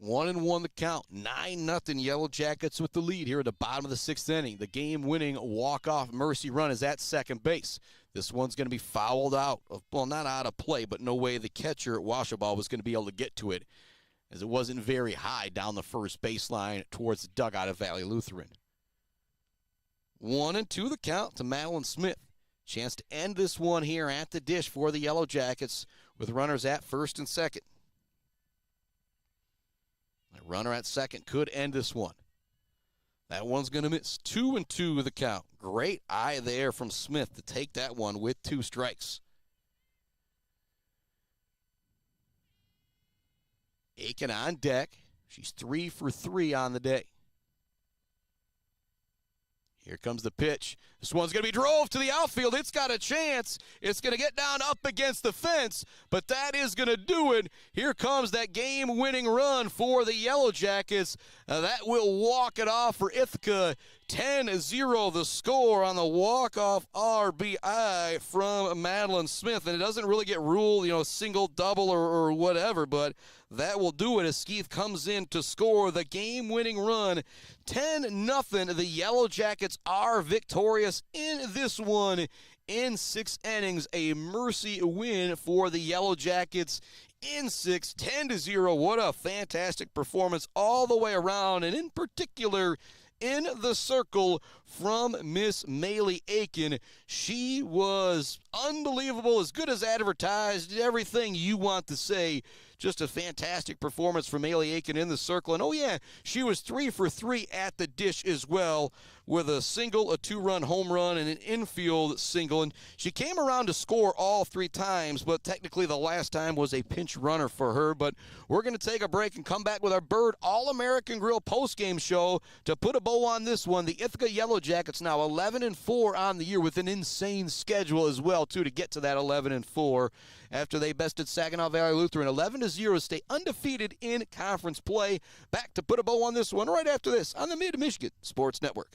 1-1 the count. 9-0 Yellow Jackets with the lead here at the bottom of the sixth inning. The game-winning walk-off mercy run is at second base. This one's going to be fouled out. Well, not out of play, but no way the catcher at Washabaugh was going to be able to get to it, as it wasn't very high down the first baseline towards the dugout of Valley Lutheran. 1-2 the count to Madeline Smith. Chance to end this one here at the dish for the Yellow Jackets with runners at first and second. A runner at second could end this one. That one's going to miss. 2-2 the count. Great eye there from Smith to take that one with 2 strikes. Akin on deck. She's 3 for 3 on the day. Here comes the pitch. This one's going to be drove to the outfield. It's got a chance. It's going to get down up against the fence, but that is going to do it. Here comes that game-winning run for the Yellow Jackets. That will walk it off for Ithaca. 10-0 the score on the walk-off RBI from Madeline Smith. And it doesn't really get ruled, single, double, or whatever, but that will do it as Skeeth comes in to score the game-winning run. 10-0. The Yellow Jackets are victorious in this one in 6 innings. A mercy win for the Yellow Jackets in 6, 10-0. What a fantastic performance all the way around, and in particular in the circle from Miss Maeli Akin. She was unbelievable, as good as advertised, everything you want to say. Just a fantastic performance from Maeli Akin in the circle. And, oh, yeah, she was 3 for 3 at the dish as well, with a single, a 2-run home run, and an infield single. And she came around to score all 3 times, but technically the last time was a pinch runner for her. But we're going to take a break and come back with our Bird All-American Grill postgame show to put a bow on this one. The Ithaca Yellow Jackets now 11-4 on the year, with an insane schedule as well, too, to get to that 11-4 after they bested Saginaw Valley Lutheran 11-0, stay undefeated in conference play. Back to put a bow on this one right after this on the Mid-Michigan Sports Network.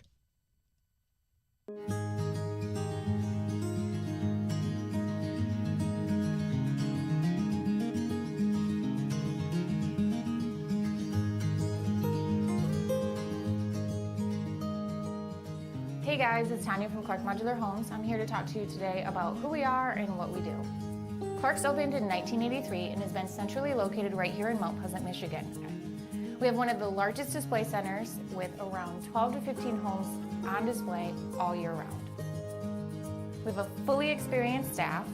Hey guys, it's Tanya from Clark Modular Homes. I'm here to talk to you today about who we are and what we do. Clark's opened in 1983 and has been centrally located right here in Mount Pleasant, Michigan. We have one of the largest display centers with around 12 to 15 homes on display all year round. We have a fully experienced staff.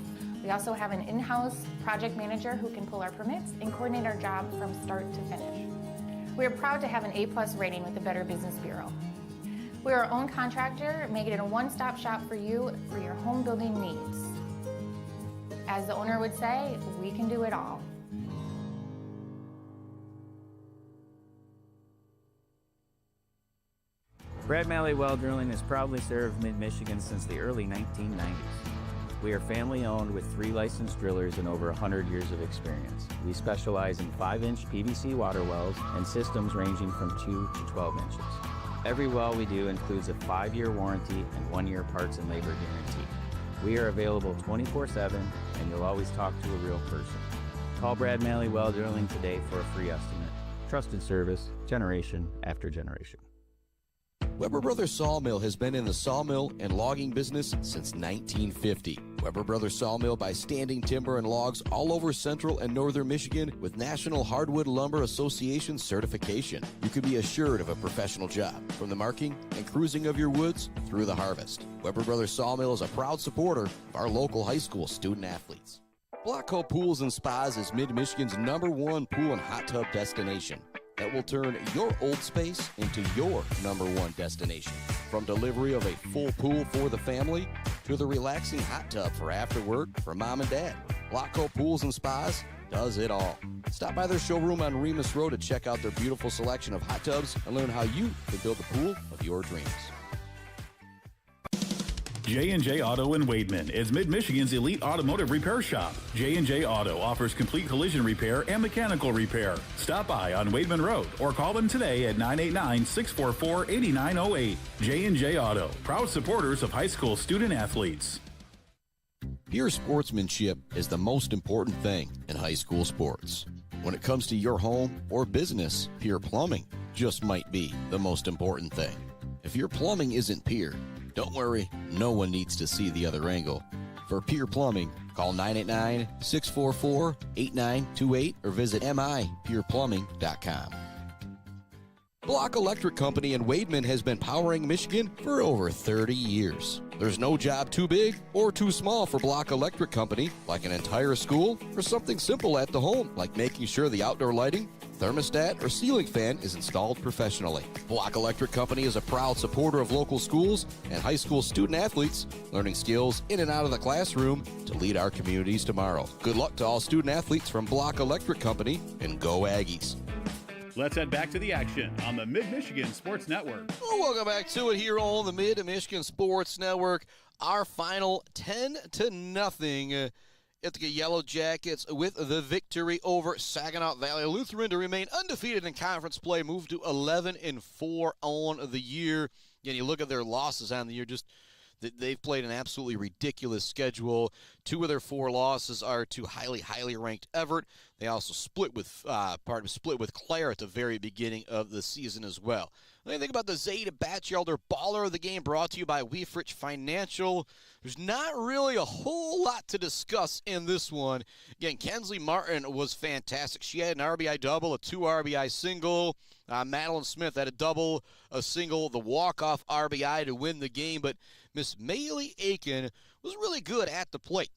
We also have an in-house project manager who can pull our permits and coordinate our job from start to finish. We are proud to have an A+ rating with the Better Business Bureau. We are our own contractor, making it a one-stop shop for you for your home building needs. As the owner would say, we can do it all.
Brad Maeli Well Drilling has proudly served Mid-Michigan since the early 1990s. We are family-owned with 3 licensed drillers and over 100 years of experience. We specialize in 5-inch PVC water wells and systems ranging from 2 to 12 inches. Every well we do includes a 5-year warranty and 1-year parts and labor guarantee. We are available 24/7, and you'll always talk to a real person. Call Brad Maeli Well Drilling today for a free estimate. Trusted service, generation after generation.
Weber Brothers Sawmill has been in the sawmill and logging business since 1950. Weber Brothers Sawmill buys standing timber and logs all over central and northern Michigan with National Hardwood Lumber Association certification. You can be assured of a professional job, from the marking and cruising of your woods through the harvest. Weber Brothers Sawmill is a proud supporter of our local high school student athletes. Blackhoe Pools and Spas is Mid-Michigan's #1 pool and hot tub destination that will turn your old space into your #1 destination. From delivery of a full pool for the family to the relaxing hot tub for after work for mom and dad, Blackhoe Pools and Spas does it all. Stop by their showroom on Remus Road to check out their beautiful selection of hot tubs and learn how you can build the pool of your dreams.
J&J Auto in Wademan is Mid-Michigan's elite automotive repair shop. J&J Auto offers complete collision repair and mechanical repair. Stop by on Wademan Road or call them today at 989-644-8908. J&J Auto, proud supporters of high school student athletes.
Pure sportsmanship is the most important thing in high school sports. When it comes to your home or business, Pure Plumbing just might be the most important thing. If your plumbing isn't pure, don't worry, no one needs to see the other angle. For Pure Plumbing, call 989-644-8928 or visit mipureplumbing.com. Block Electric Company in Wademan has been powering Michigan for over 30 years. There's no job too big or too small for Block Electric Company, like an entire school or something simple at the home, like making sure the outdoor lighting, thermostat, or ceiling fan is installed professionally. Block Electric Company is a proud supporter of local schools and high school student athletes, learning skills in and out of the classroom to lead our communities tomorrow. Good luck to all student athletes from Block Electric Company, and go Aggies.
Let's head back to the action on the Mid-Michigan Sports Network.
Well, welcome back to it here on the Mid-Michigan Sports Network. Our final 10-0 Ithaca Yellow Jackets with the victory over Saginaw Valley Lutheran to remain undefeated in conference play, move to 11-4 on the year. And you look at their losses on the year, just they've played an absolutely ridiculous schedule. 2 of their 4 losses are to highly ranked Everett. They also split with Clare at the very beginning of the season as well. When you think about the Zeta Batchelder Baller of the Game, brought to you by Weefrich Financial, there's not really a whole lot to discuss in this one. Again, Kensley Martin was fantastic. She had an RBI double, a 2 RBI single. Madeline Smith had a double, a single, the walk-off RBI to win the game. But Miss Maeli Akin was really good at the plate.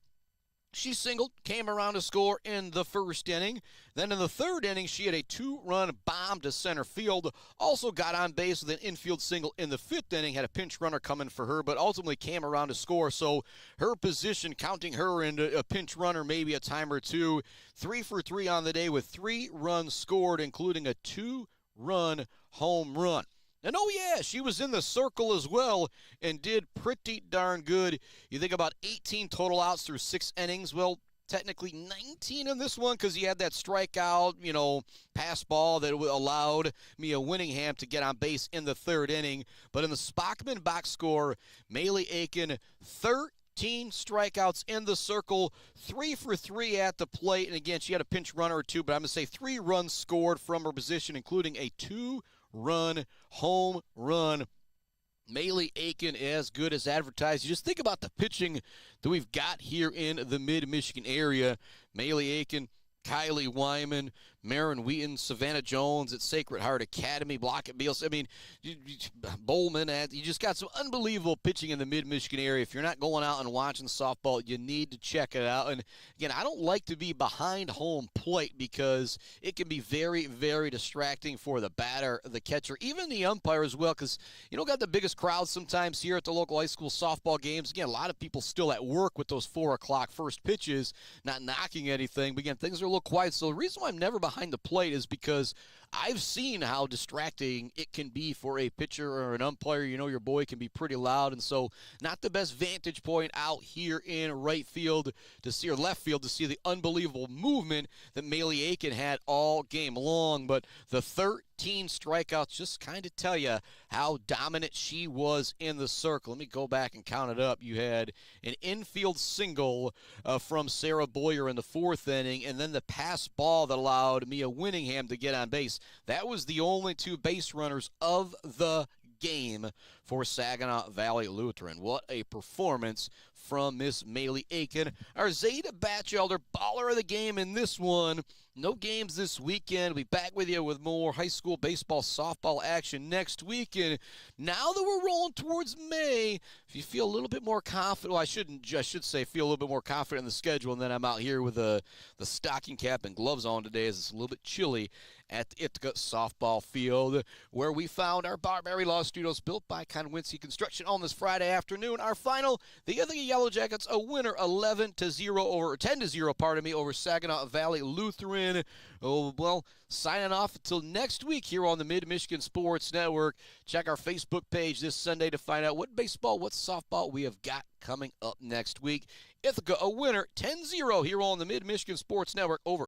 She singled, came around to score in the first inning. Then in the third inning, she had a 2-run bomb to center field. Also got on base with an infield single in the fifth inning. Had a pinch runner coming for her, but ultimately came around to score. So her position, counting her into a pinch runner, maybe a time or two. 3 for 3 on the day with 3 runs scored, including a 2-run home run. And oh yeah, she was in the circle as well and did pretty darn good. You think about 18 total outs through 6 innings. Well, technically 19 in this one because you had that strikeout, pass ball that allowed Mia Winningham to get on base in the third inning. But in the Spockman box score, Maeli Akin, 13 strikeouts in the circle, 3 for 3 at the plate. And again, she had a pinch runner or two, but I'm going to say 3 runs scored from her position, including a 2-run home run. Maeli Akin as good as advertised. You just think about the pitching that we've got here in the mid-Michigan area. Maeli Akin, Kylie Wyman, Marin Wheaton, Savannah Jones at Sacred Heart Academy, Blockett Beals. I mean, Bowman. You just got some unbelievable pitching in the mid-Michigan area. If you're not going out and watching softball, you need to check it out. And, again, I don't like to be behind home plate because it can be very, very distracting for the batter, the catcher, even the umpire as well, because you don't got the biggest crowds sometimes here at the local high school softball games. Again, a lot of people still at work with those 4 o'clock first pitches, not knocking anything. But, again, things are a little quiet. So the reason why I'm never behind the plate is because I've seen how distracting it can be for a pitcher or an umpire. Your boy can be pretty loud, and so not the best vantage point out here in right field to see, or left field to see the unbelievable movement that Maeli Akin had all game long. But the 13 strikeouts just kind of tell you how dominant she was in the circle. Let me go back and count it up. You had an infield single from Sarah Boyer in the fourth inning, and then the pass ball that allowed Mia Winningham to get on base. That was the only 2 base runners of the game for Saginaw Valley Lutheran. What a performance from Miss Maeli Akin. Our Zeta Batchelder, baller of the game in this one. No games this weekend. We'll be back with you with more high school baseball, softball action next week. And now that we're rolling towards May, if you feel a little bit more confident, well, I should say feel a little bit more confident in the schedule, and then I'm out here with the stocking cap and gloves on today as it's a little bit chilly at the Ithaca softball field, where we found our Barbary Law Studios built by Conwincy Construction on this Friday afternoon. Our final, the Ithaca Yellow Jackets, a winner 10-0 over Saginaw Valley Lutheran. Oh, well, signing off until next week here on the Mid-Michigan Sports Network. Check our Facebook page this Sunday to find out what baseball, what softball we have got coming up next week. Ithaca, a winner 10-0 here on the Mid-Michigan Sports Network over